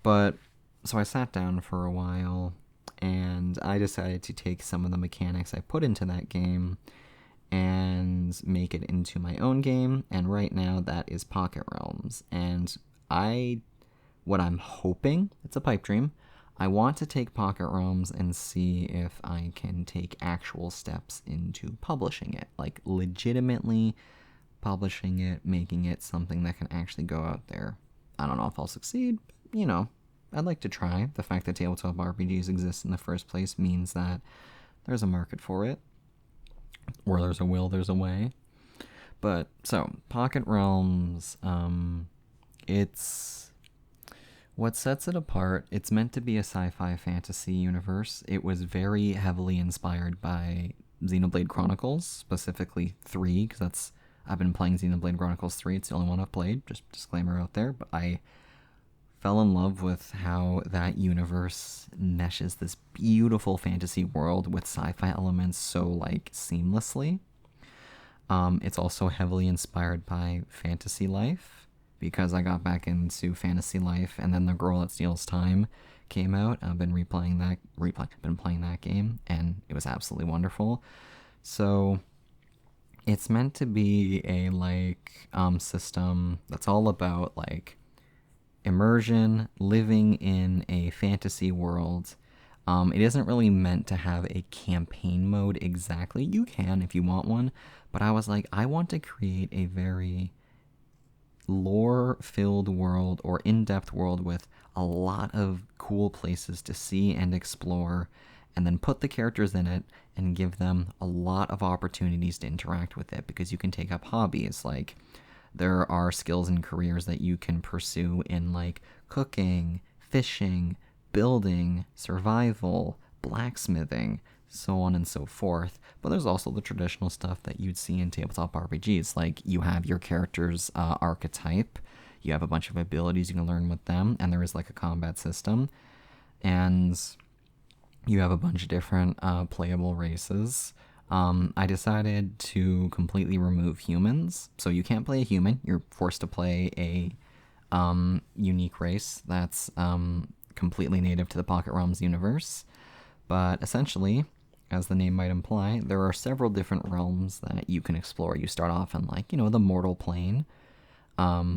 But so I sat down for a while, and I decided to take some of the mechanics I put into that game and make it into my own game, and right now that is Pocket Realms. And what I'm hoping, it's a pipe dream, I want to take Pocket Realms and see if I can take actual steps into publishing it, like legitimately publishing it, making it something that can actually go out there. I don't know if I'll succeed, I'd like to try. The fact that tabletop RPGs exist in the first place means that there's a market for it. Where there's a will, there's a way. But, so, Pocket Realms, it's What sets it apart, it's meant to be a sci-fi fantasy universe. It was very heavily inspired by Xenoblade Chronicles, specifically 3, because I've been playing Xenoblade Chronicles 3. It's the only one I've played, just disclaimer out there, but I fell in love with how that universe meshes this beautiful fantasy world with sci-fi elements so like seamlessly. It's also heavily inspired by Fantasy Life because I got back into Fantasy Life, and then The Girl That Steals Time came out. I've been been playing that game, and it was absolutely wonderful. So it's meant to be a system that's all about like immersion, living in a fantasy world. It isn't really meant to have a campaign mode exactly. You can if you want one, but I was like, I want to create a very lore-filled world or in-depth world with a lot of cool places to see and explore, and then put the characters in it and give them a lot of opportunities to interact with it, because you can take up hobbies. Like, there are skills and careers that you can pursue in like cooking, fishing, building, survival, blacksmithing, so on and so forth. But there's also the traditional stuff that you'd see in tabletop RPGs. Like, you have your character's archetype, you have a bunch of abilities you can learn with them, and there is like a combat system, and you have a bunch of different playable races. I decided to completely remove humans, so you can't play a human. You're forced to play a unique race that's completely native to the Pocket Realms universe. But essentially, as the name might imply, there are several different realms that you can explore. You start off in the mortal plane,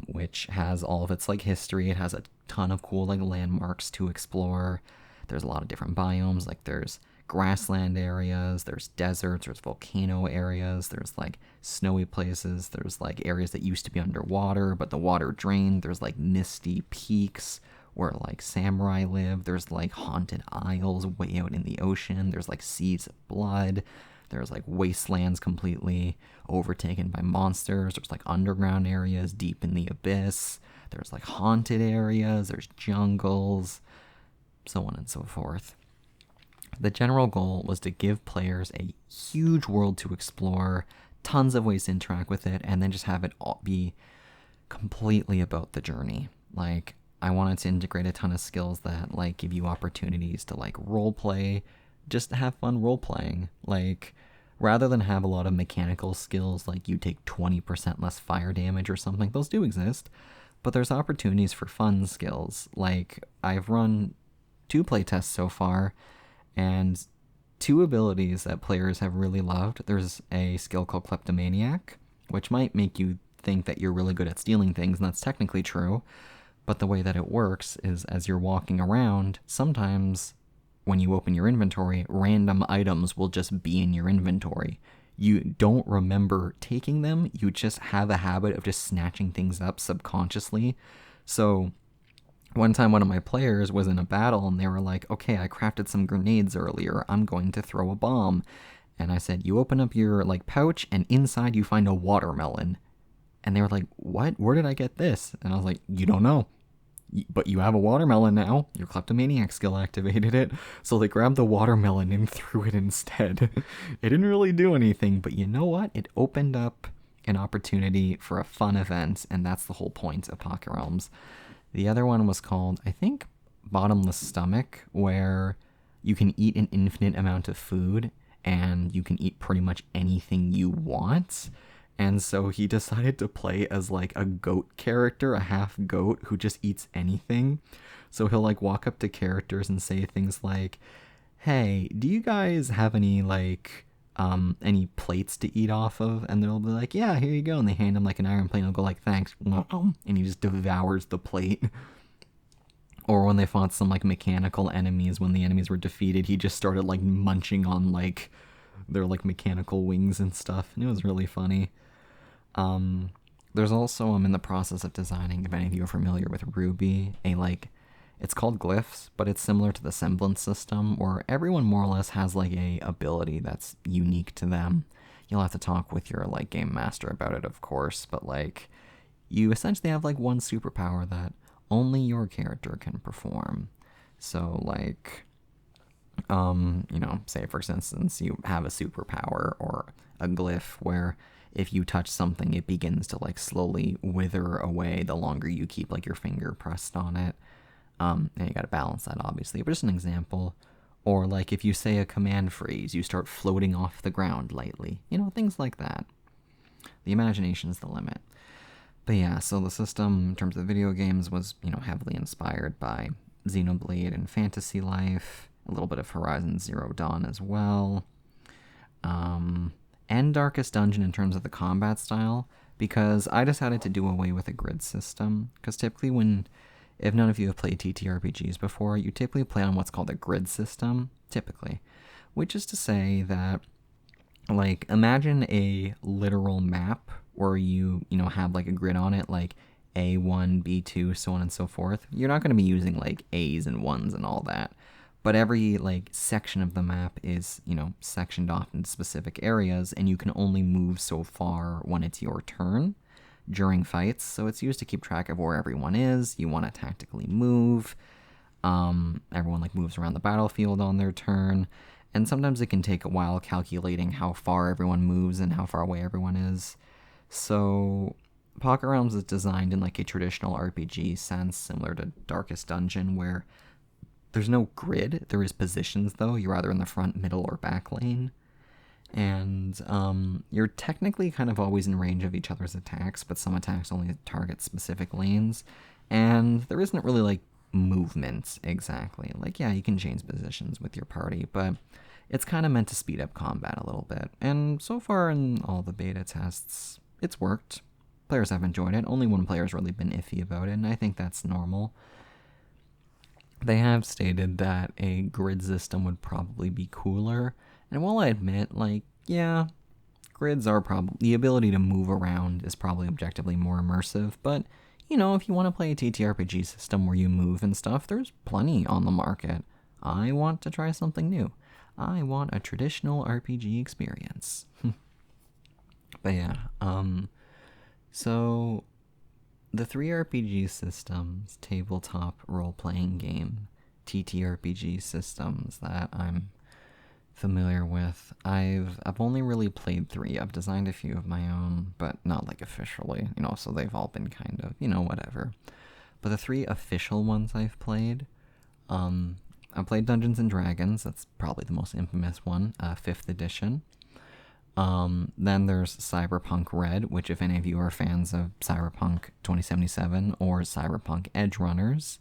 which has all of its like history. It has a ton of cool like landmarks to explore. There's a lot of different biomes. Like, there's grassland areas, there's deserts, there's volcano areas, there's like snowy places, there's like areas that used to be underwater but the water drained, there's like misty peaks where like samurai live, there's like haunted isles way out in the ocean, there's like seas of blood, there's like wastelands completely overtaken by monsters, there's like underground areas deep in the abyss, there's like haunted areas, there's jungles, so on and so forth. The general goal was to give players a huge world to explore, tons of ways to interact with it, and then just have it all be completely about the journey. Like, I wanted to integrate a ton of skills that like give you opportunities to like role play, just have fun role playing. Like, rather than have a lot of mechanical skills like you take 20% less fire damage or something, those do exist, but there's opportunities for fun skills. Like, I've run 2 playtests so far, and 2 abilities that players have really loved. There's a skill called Kleptomaniac, which might make you think that you're really good at stealing things, and that's technically true. But the way that it works is, as you're walking around, sometimes when you open your inventory, random items will just be in your inventory. You don't remember taking them, you just have a habit of just snatching things up subconsciously. So one time, one of my players was in a battle, and they were like, okay, I crafted some grenades earlier. I'm going to throw a bomb. And I said, you open up your like pouch, and inside you find a watermelon. And they were like, what? Where did I get this? And I was like, you don't know. But you have a watermelon now. Your kleptomaniac skill activated it. So they grabbed the watermelon and threw it instead. It didn't really do anything, but you know what? It opened up an opportunity for a fun event, and that's the whole point of Pocket Realms. The other one was called, I think, Bottomless Stomach, where you can eat an infinite amount of food and you can eat pretty much anything you want. And so he decided to play as like a goat character, a half goat who just eats anything. So he'll like walk up to characters and say things like, hey, do you guys have any like any plates to eat off of? And they'll be like, yeah, here you go. And they hand him like an iron plate, and he'll go like, thanks. And he just devours the plate. Or when they fought some like mechanical enemies, when the enemies were defeated, he just started like munching on like their like mechanical wings and stuff. And it was really funny. There's also, I'm in the process of designing, if any of you are familiar with Ruby, it's called glyphs, but it's similar to the semblance system, where everyone more or less has like a ability that's unique to them. You'll have to talk with your like game master about it, of course, but like you essentially have like one superpower that only your character can perform. So, like, say for instance, you have a superpower or a glyph where if you touch something, it begins to like slowly wither away the longer you keep like your finger pressed on it. And you gotta balance that obviously, but just an example. Or like if you say a command phrase, you start floating off the ground lightly. Things like that. The imagination's the limit. But yeah, so the system in terms of video games was, heavily inspired by Xenoblade and Fantasy Life, a little bit of Horizon Zero Dawn as well, and Darkest Dungeon in terms of the combat style, because I decided to do away with a grid system, because typically if none of you have played TTRPGs before, you typically play on what's called a grid system, typically, which is to say that, like, imagine a literal map where you have like a grid on it, like A1, B2, so on and so forth. You're not going to be using like A's and 1s and all that. But every like section of the map is, sectioned off into specific areas, and you can only move so far when it's your turn during fights. So it's used to keep track of where everyone is. You want to tactically move. Everyone like moves around the battlefield on their turn. And sometimes it can take a while calculating how far everyone moves and how far away everyone is. So Pocket Realms is designed in like a traditional RPG sense, similar to Darkest Dungeon, where there's no grid. There is positions, though. You're either in the front, middle, or back lane. And you're technically kind of always in range of each other's attacks, but some attacks only target specific lanes. And there isn't really like movement exactly. Like, yeah, you can change positions with your party, but it's kind of meant to speed up combat a little bit. And so far in all the beta tests, it's worked. Players have enjoyed it. Only one player's really been iffy about it, and I think that's normal. They have stated that a grid system would probably be cooler, and while I admit, like, yeah, grids are probably, the ability to move around is probably objectively more immersive, but, if you want to play a TTRPG system where you move and stuff, there's plenty on the market. I want to try something new. I want a traditional RPG experience. But yeah, so the three RPG systems, tabletop role-playing game, TTRPG systems that I'm familiar with, I've only really played 3. I've designed a few of my own, but not like officially, so they've all been kind of, whatever. But the 3 official ones I've played, I played Dungeons and Dragons. That's probably the most infamous one, 5th edition. Then there's Cyberpunk Red, which if any of you are fans of Cyberpunk 2077 or Cyberpunk Edge Runners,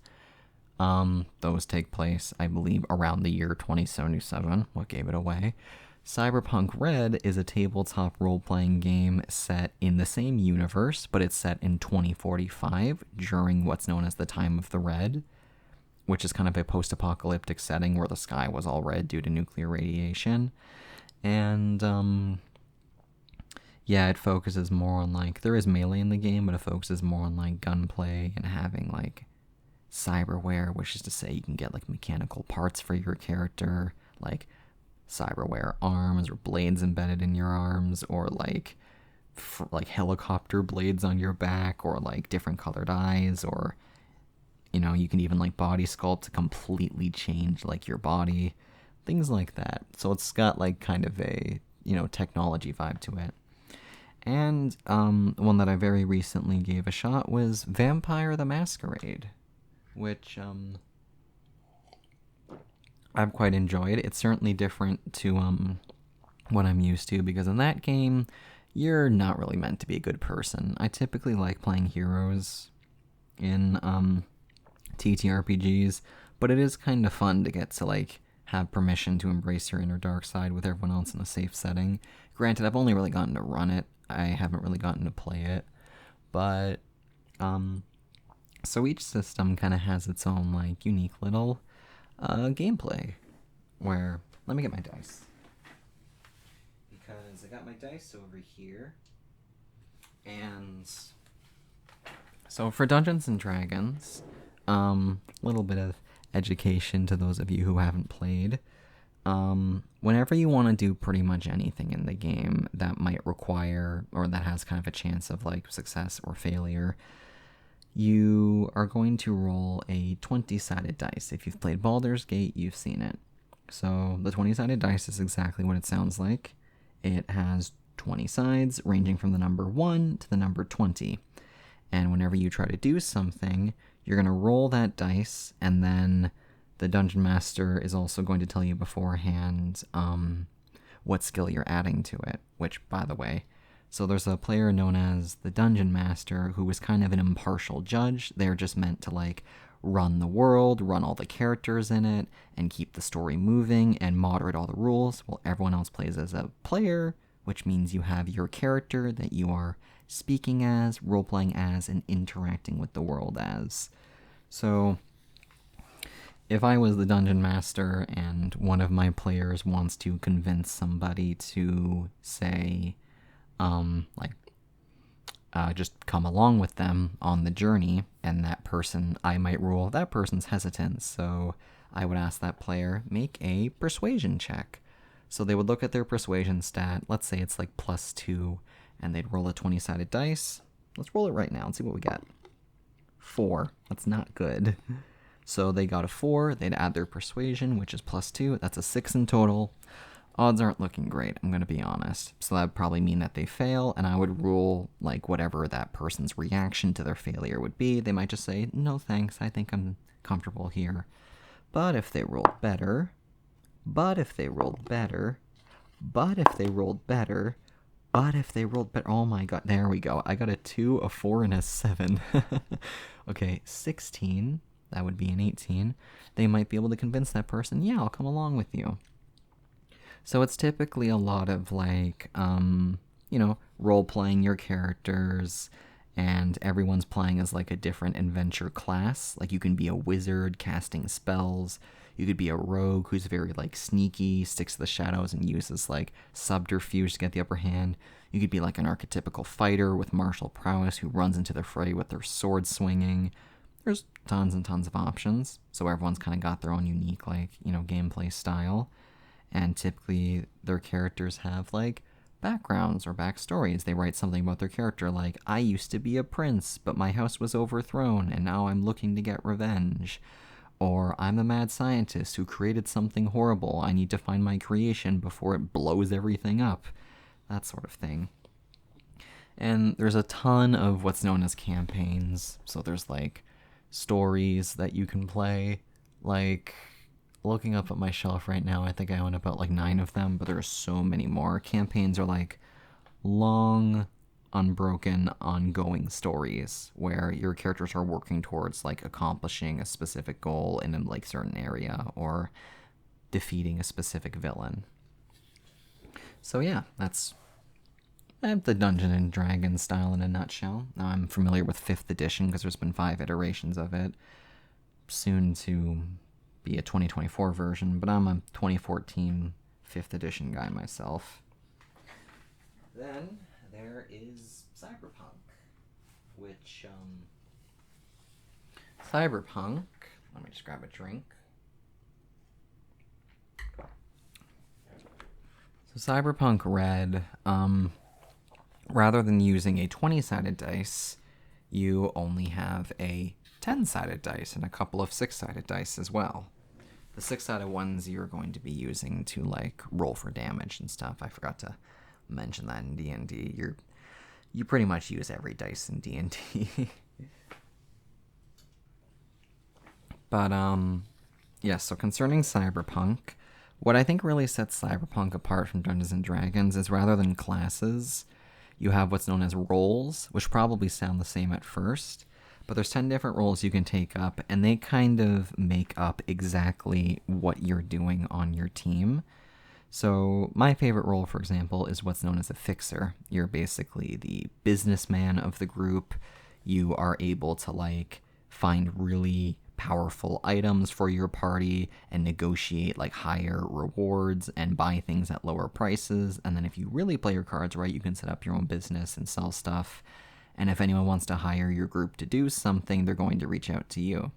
those take place, I believe, around the year 2077. What gave it away? Cyberpunk Red is a tabletop role-playing game set in the same universe, but it's set in 2045 during what's known as the Time of the Red, which is kind of a post-apocalyptic setting where the sky was all red due to nuclear radiation. And, yeah, it focuses more on, like, there is melee in the game, but it focuses more on, like, gunplay and having, like, cyberware, which is to say you can get, like, mechanical parts for your character, like cyberware arms or blades embedded in your arms, or, like, helicopter blades on your back, or, like, different colored eyes, or, you can even, like, body sculpt to completely change, like, your body. Things like that. So it's got, like, kind of a, technology vibe to it. And one that I very recently gave a shot was Vampire the Masquerade, which I've quite enjoyed. It's certainly different to what I'm used to, because in that game, you're not really meant to be a good person. I typically like playing heroes in TTRPGs, but it is kind of fun to get to, like, have permission to embrace your inner dark side with everyone else in a safe setting. Granted, I've only really gotten to run it. I haven't really gotten to play it. But, so each system kind of has its own, like, unique little gameplay. Where, let me get my dice. Because I got my dice over here. And so for Dungeons and Dragons, little bit of education to those of you who haven't played. Whenever you want to do pretty much anything in the game that might require, or that has kind of a chance of, like, success or failure, you are going to roll a 20-sided dice. If you've played Baldur's Gate, you've seen it. So the 20-sided dice is exactly what it sounds like. It has 20 sides, ranging from the number 1 to the number 20. And whenever you try to do something, you're going to roll that dice, and then the Dungeon Master is also going to tell you beforehand what skill you're adding to it, which, by the way, so there's a player known as the Dungeon Master who is kind of an impartial judge. They're just meant to, like, run the world, run all the characters in it, and keep the story moving and moderate all the rules, while everyone else plays as a player, which means you have your character that you are speaking as, role-playing as, and interacting with the world as. So if I was the Dungeon Master and one of my players wants to convince somebody to, say, just come along with them on the journey, and that person, I might rule that person's hesitant, so I would ask that player, make a persuasion check. So they would look at their persuasion stat, let's say it's like +2, and they'd roll a 20-sided dice. Let's roll it right now and see what we get. 4. That's not good. So they got a 4, they'd add their persuasion, which is +2, that's a 6 in total. Odds aren't looking great, I'm going to be honest. So that would probably mean that they fail, and I would rule, like, whatever that person's reaction to their failure would be. They might just say, no thanks, I think I'm comfortable here. But if they rolled better, oh my god, there we go. I got a 2, a 4, and a 7. Okay, 16, that would be an 18. They might be able to convince that person, yeah, I'll come along with you. So it's typically a lot of, like, role-playing your characters, and everyone's playing as, like, a different adventure class. Like, you can be a wizard casting spells. You could be a rogue who's very, like, sneaky, sticks to the shadows, and uses, like, subterfuge to get the upper hand. You could be, like, an archetypical fighter with martial prowess who runs into the fray with their sword swinging. There's tons and tons of options, so everyone's kind of got their own unique, like, gameplay style. And typically their characters have, like, backgrounds or backstories. They write something about their character like, I used to be a prince, but my house was overthrown, and now I'm looking to get revenge. Or, I'm a mad scientist who created something horrible. I need to find my creation before it blows everything up. That sort of thing. And there's a ton of what's known as campaigns. So there's, like, stories that you can play. Like, looking up at my shelf right now, I think I own about, like, 9 of them, but there are so many more. Campaigns are, like, long, unbroken, ongoing stories where your characters are working towards, like, accomplishing a specific goal in a, like, certain area or defeating a specific villain. So yeah, that's the Dungeons and Dragons style in a nutshell. Now, I'm familiar with 5th edition because there's been 5 iterations of it. Soon to be a 2024 version, but I'm a 2014 5th edition guy myself. Then there is Cyberpunk, which, Cyberpunk, let me just grab a drink. So Cyberpunk Red, rather than using a 20-sided dice, you only have a 10-sided dice and a couple of 6-sided dice as well. The 6-sided ones you're going to be using to, like, roll for damage and stuff. I forgot to mention that in D&D. You pretty much use every dice in D&D. But, so concerning Cyberpunk, what I think really sets Cyberpunk apart from Dungeons & Dragons is rather than classes, you have what's known as roles, which probably sound the same at first, but there's 10 different roles you can take up, and they kind of make up exactly what you're doing on your team. So my favorite role, for example, is what's known as a fixer. You're basically the businessman of the group. You are able to, like, find really powerful items for your party and negotiate, like, higher rewards and buy things at lower prices. And then if you really play your cards right, you can set up your own business and sell stuff. And if anyone wants to hire your group to do something, they're going to reach out to you.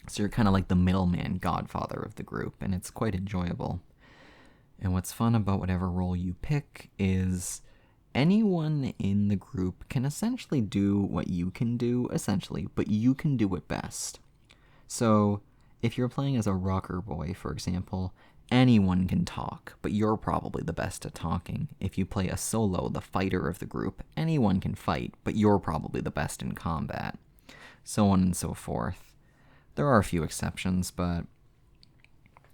So you're kind of like the middleman godfather of the group, and it's quite enjoyable. And what's fun about whatever role you pick is anyone in the group can essentially do what you can do, but you can do it best. So, if you're playing as a rocker boy, for example, anyone can talk, but you're probably the best at talking. If you play a solo, the fighter of the group, anyone can fight, but you're probably the best in combat. So on and so forth. There are a few exceptions, but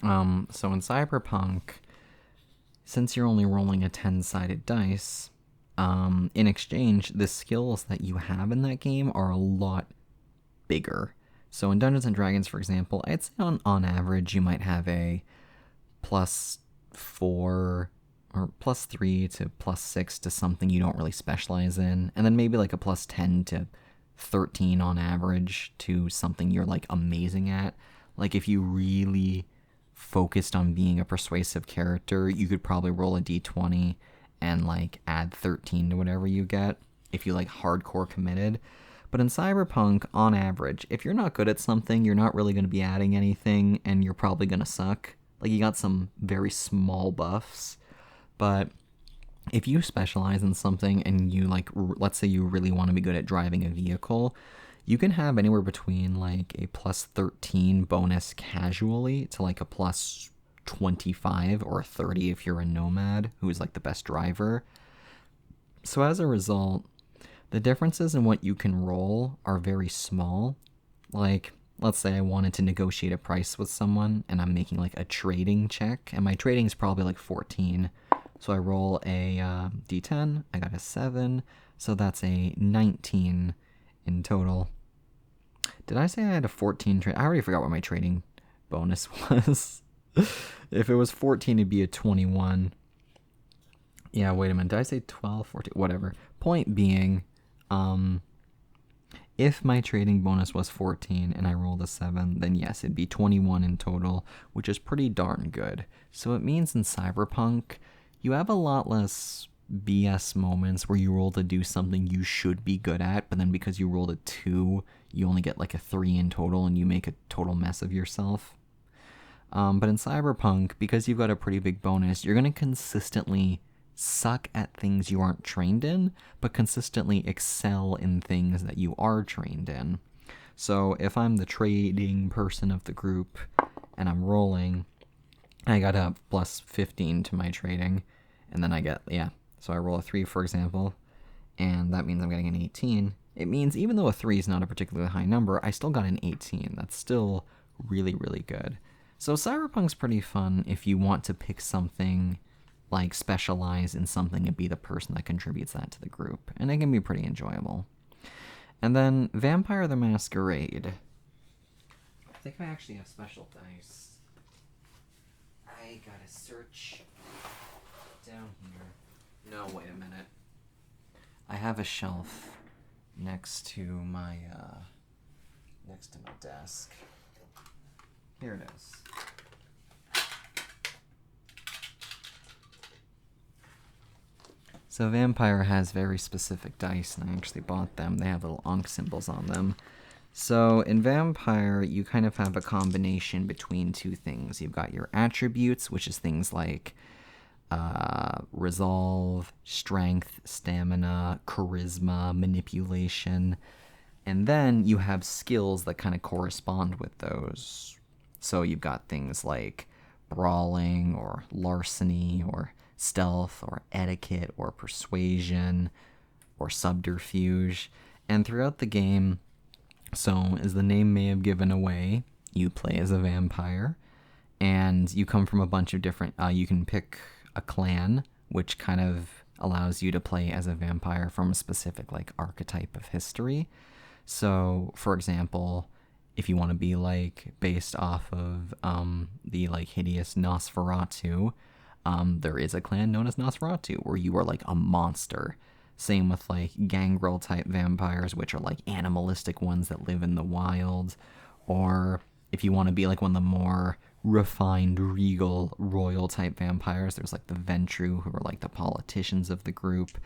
so in Cyberpunk, since you're only rolling a 10-sided dice, in exchange, the skills that you have in that game are a lot bigger. So in Dungeons & Dragons, for example, I'd say on average you might have a +4 or +3 to +6 to something you don't really specialize in, and then maybe like a +10 to 13 on average to something you're like amazing at. Like if you really focused on being a persuasive character, you could probably roll a d20 and like add 13 to whatever you get if you like hardcore committed. But in Cyberpunk, on average, if you're not good at something, you're not really going to be adding anything, and you're probably going to suck. Like, you got some very small buffs, but if you specialize in something and you, like, let's say you really want to be good at driving a vehicle, you can have anywhere between, like, a +13 bonus casually to, like, a +25 or 30 if you're a nomad who's, like, the best driver. So as a result, the differences in what you can roll are very small. Like, let's say I wanted to negotiate a price with someone and I'm making like a trading check, and my trading is probably like 14. So I roll a d10, I got a 7, so that's a 19 in total. Did I say I had a 14 trade? I already forgot what my trading bonus was. If it was 14, it'd be a 21. Yeah, wait a minute. Did I say 12, 14? Whatever. Point being, if my trading bonus was 14 and I rolled a 7, then yes, it'd be 21 in total, which is pretty darn good. So it means in Cyberpunk, you have a lot less BS moments where you roll to do something you should be good at, but then because you rolled a 2, you only get like a 3 in total and you make a total mess of yourself. But in Cyberpunk, because you've got a pretty big bonus, you're going to consistently suck at things you aren't trained in, but consistently excel in things that you are trained in. So if I'm the trading person of the group and I'm rolling, I got a +15 to my trading, and then I get, so I roll a 3, for example, and that means I'm getting an 18. It means even though a 3 is not a particularly high number, I still got an 18. That's still really, really good. So Cyberpunk's pretty fun if you want to pick something, like specialize in something and be the person that contributes that to the group, and it can be pretty enjoyable. And then Vampire the Masquerade. I think I actually have special dice. I gotta search down here. No, wait a minute. I have a shelf next to my desk. Here it is. So Vampire has very specific dice, and I actually bought them. They have little Ankh symbols on them. So in Vampire, you kind of have a combination between two things. You've got your attributes, which is things like resolve, strength, stamina, charisma, manipulation. And then you have skills that kind of correspond with those. So you've got things like brawling or larceny or stealth or etiquette or persuasion or subterfuge. And throughout the game, so as the name may have given away, you play as a vampire, and you come from a bunch of different, you can pick a clan, which kind of allows you to play as a vampire from a specific like archetype of history. So for example, if you want to be like based off of the like hideous Nosferatu, there is a clan known as Nosferatu where you are like a monster. Same with like gangrel type vampires, which are like animalistic ones that live in the wild. Or if you want to be like one of the more refined, regal, royal type vampires, there's like the Ventru, who are like the politicians of the group.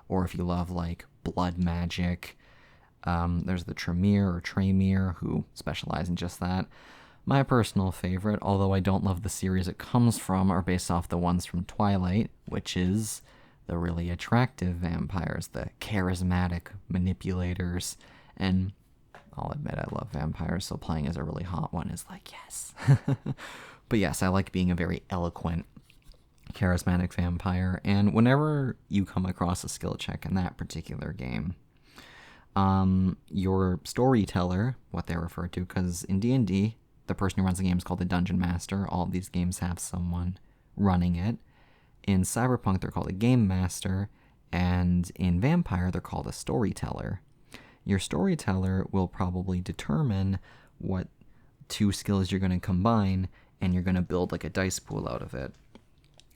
Or if you love like blood magic, there's the Tremere or Tremere, who specialize in just that. My personal favorite, although I don't love the series it comes from, are based off the ones from Twilight, which is the really attractive vampires, the charismatic manipulators, and I'll admit I love vampires, so playing as a really hot one is like, yes. But yes, I like being a very eloquent, charismatic vampire, and whenever you come across a skill check in that particular game, your storyteller, what they refer to, because in D&D, the person who runs the game is called the Dungeon Master. All of these games have someone running it. In Cyberpunk, they're called a Game Master, and in Vampire, they're called a Storyteller. Your Storyteller will probably determine what two skills you're going to combine, and you're going to build like a dice pool out of it.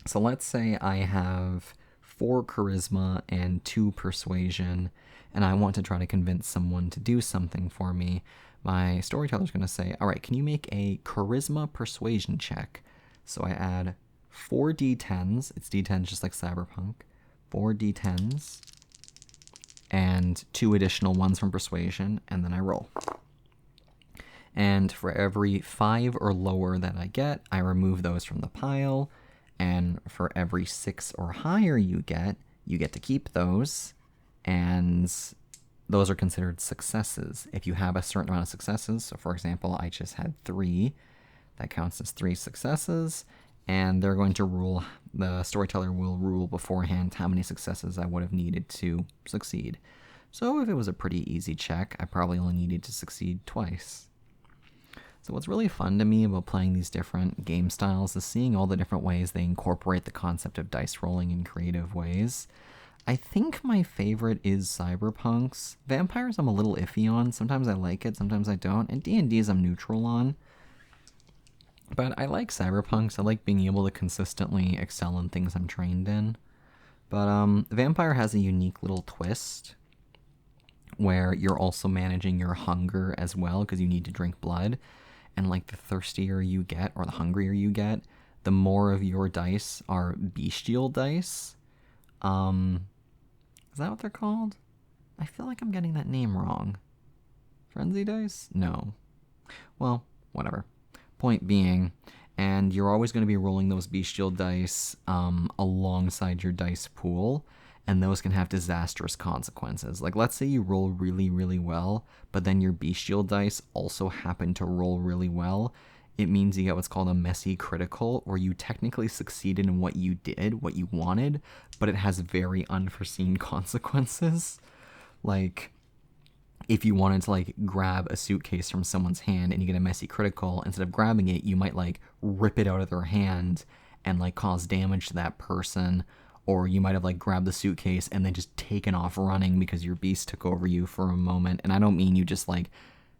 So let's say I have 4 Charisma and 2 Persuasion, and I want to try to convince someone to do something for me. My storyteller's going to say, all right, can you make a Charisma Persuasion check? So I add 4 d10s. It's d10s just like Cyberpunk. 4 d10s. And 2 additional ones from Persuasion, and then I roll. And for every 5 or lower that I get, I remove those from the pile. And for every 6 or higher you get to keep those. And those are considered successes. If you have a certain amount of successes, so for example, I just had 3, that counts as 3 successes. And they're going to rule, the storyteller will rule beforehand how many successes I would have needed to succeed. So if it was a pretty easy check, I probably only needed to succeed twice. So what's really fun to me about playing these different game styles is seeing all the different ways they incorporate the concept of dice rolling in creative ways. I think my favorite is Cyberpunk's. Vampires I'm a little iffy on. Sometimes I like it, sometimes I don't. And D&D's I'm neutral on. But I like Cyberpunk's. I like being able to consistently excel in things I'm trained in. But Vampire has a unique little twist where you're also managing your hunger as well because you need to drink blood. And like the thirstier you get or the hungrier you get, the more of your dice are bestial dice. Is that what they're called? I feel like I'm getting that name wrong. Frenzy dice? No. Well, whatever. Point being, and you're always going to be rolling those bestial dice alongside your dice pool, and those can have disastrous consequences. Like, let's say you roll really, really well, but then your bestial dice also happen to roll really well. It means you get what's called a messy critical, where you technically succeeded in what you did, what you wanted, but it has very unforeseen consequences. Like, if you wanted to like grab a suitcase from someone's hand and you get a messy critical, instead of grabbing it, you might like rip it out of their hand and like cause damage to that person. Or you might have like grabbed the suitcase and then just taken off running because your beast took over you for a moment. And I don't mean you just like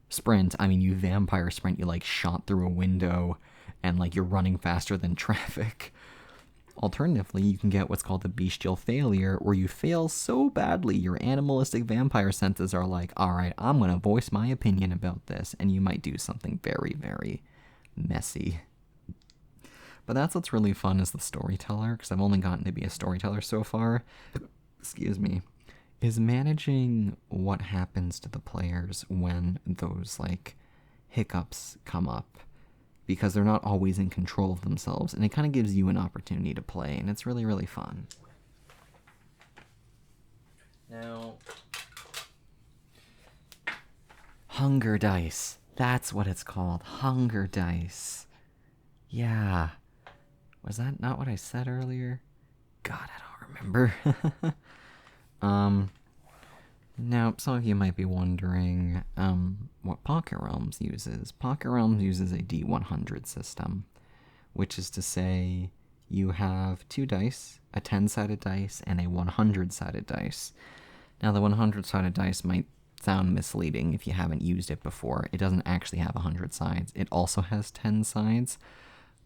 sprint. I mean you vampire sprint. You like shot through a window and like you're running faster than traffic. Alternatively, you can get what's called the bestial failure, where you fail so badly your animalistic vampire senses are like, all right, I'm going to voice my opinion about this, and you might do something very, very messy. But that's what's really fun as the storyteller, because I've only gotten to be a storyteller so far, excuse me, is managing what happens to the players when those, like, hiccups come up. Because they're not always in control of themselves, and it kind of gives you an opportunity to play, and it's really, really fun. Now, hunger dice. That's what it's called. Hunger dice. Yeah. Was that not what I said earlier? God, I don't remember. Now, some of you might be wondering what Pocket Realms uses. Pocket Realms uses a D100 system, which is to say you have 2 dice, a 10-sided dice, and a 100-sided dice. Now, the 100-sided dice might sound misleading if you haven't used it before. It doesn't actually have 100 sides. It also has 10 sides,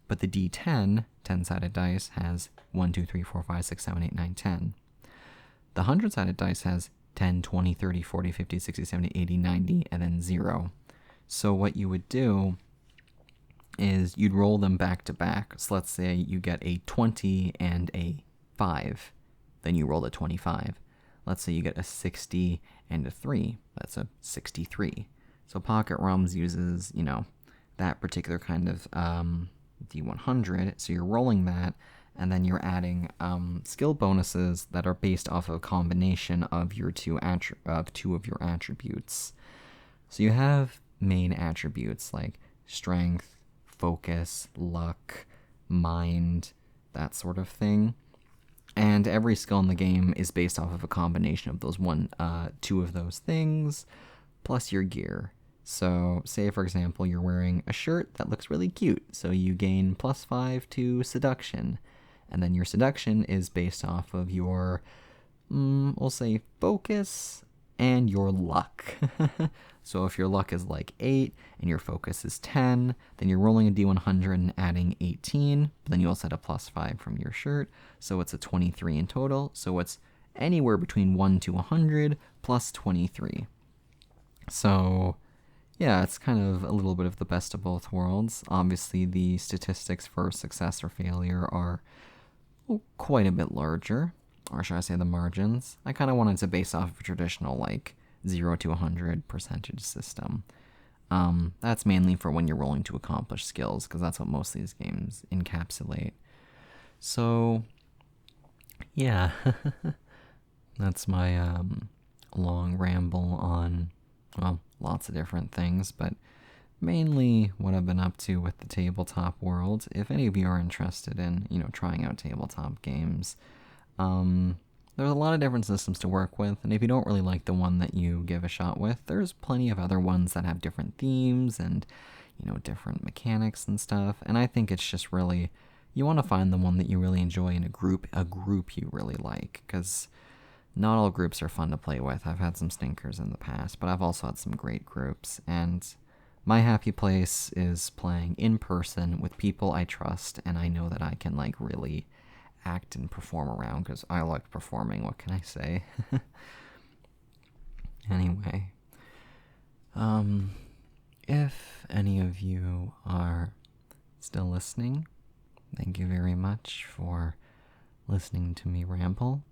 but the D10, 10-sided dice, has 1, 2, 3, 4, 5, 6, 7, 8, 9, 10. The 100-sided dice has 10, 20, 30, 40, 50, 60, 70, 80, 90, and then 0. So what you would do is you'd roll them back to back. So let's say you get a 20 and a 5, then you roll a 25. Let's say you get a 60 and a 3, that's a 63. So Pocket Realms uses, that particular kind of D100, so you're rolling that, and then you're adding skill bonuses that are based off of a combination of your two of your attributes. So you have main attributes like strength, focus, luck, mind, that sort of thing. And every skill in the game is based off of a combination of those two of those things, plus your gear. So, say for example, you're wearing a shirt that looks really cute, so you gain +5 to seduction. And then your seduction is based off of your, we'll say, focus and your luck. So if your luck is like 8 and your focus is 10, then you're rolling a d100 and adding 18. But then you also had a +5 from your shirt, so it's a 23 in total. So it's anywhere between 1 to 100 plus 23. So yeah, it's kind of a little bit of the best of both worlds. Obviously, the statistics for success or failure are quite a bit larger, or should I say the margins. I kind of wanted to base off of a traditional, like, 0 to 100 percentage system. That's mainly for when you're rolling to accomplish skills, because that's what most of these games encapsulate. So, yeah, that's my long ramble on, well, lots of different things, but mainly what I've been up to with the tabletop world. If any of you are interested in, trying out tabletop games, there's a lot of different systems to work with, and if you don't really like the one that you give a shot with, there's plenty of other ones that have different themes and, different mechanics and stuff, and I think it's just really, you want to find the one that you really enjoy in a group you really like, because not all groups are fun to play with. I've had some stinkers in the past, but I've also had some great groups, and my happy place is playing in person with people I trust and I know that I can, like, really act and perform around, because I like performing, what can I say? Anyway, if any of you are still listening, thank you very much for listening to me ramble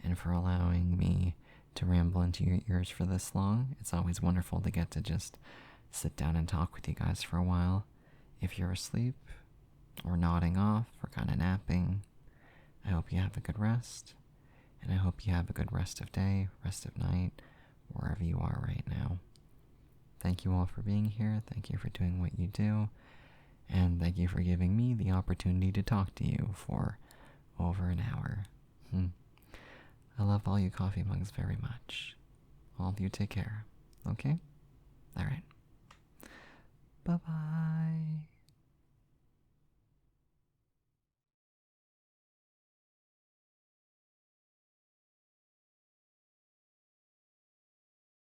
and for allowing me to ramble into your ears for this long. It's always wonderful to get to just sit down and talk with you guys for a while. If you're asleep or nodding off or kind of napping, I hope you have a good rest, and I hope you have a good rest of day, rest of night, wherever you are right now. Thank you all for being here, thank you for doing what you do, and thank you for giving me the opportunity to talk to you for over an hour. I love all you coffee mugs very much. All of you take care, okay? Alright. Bye-bye.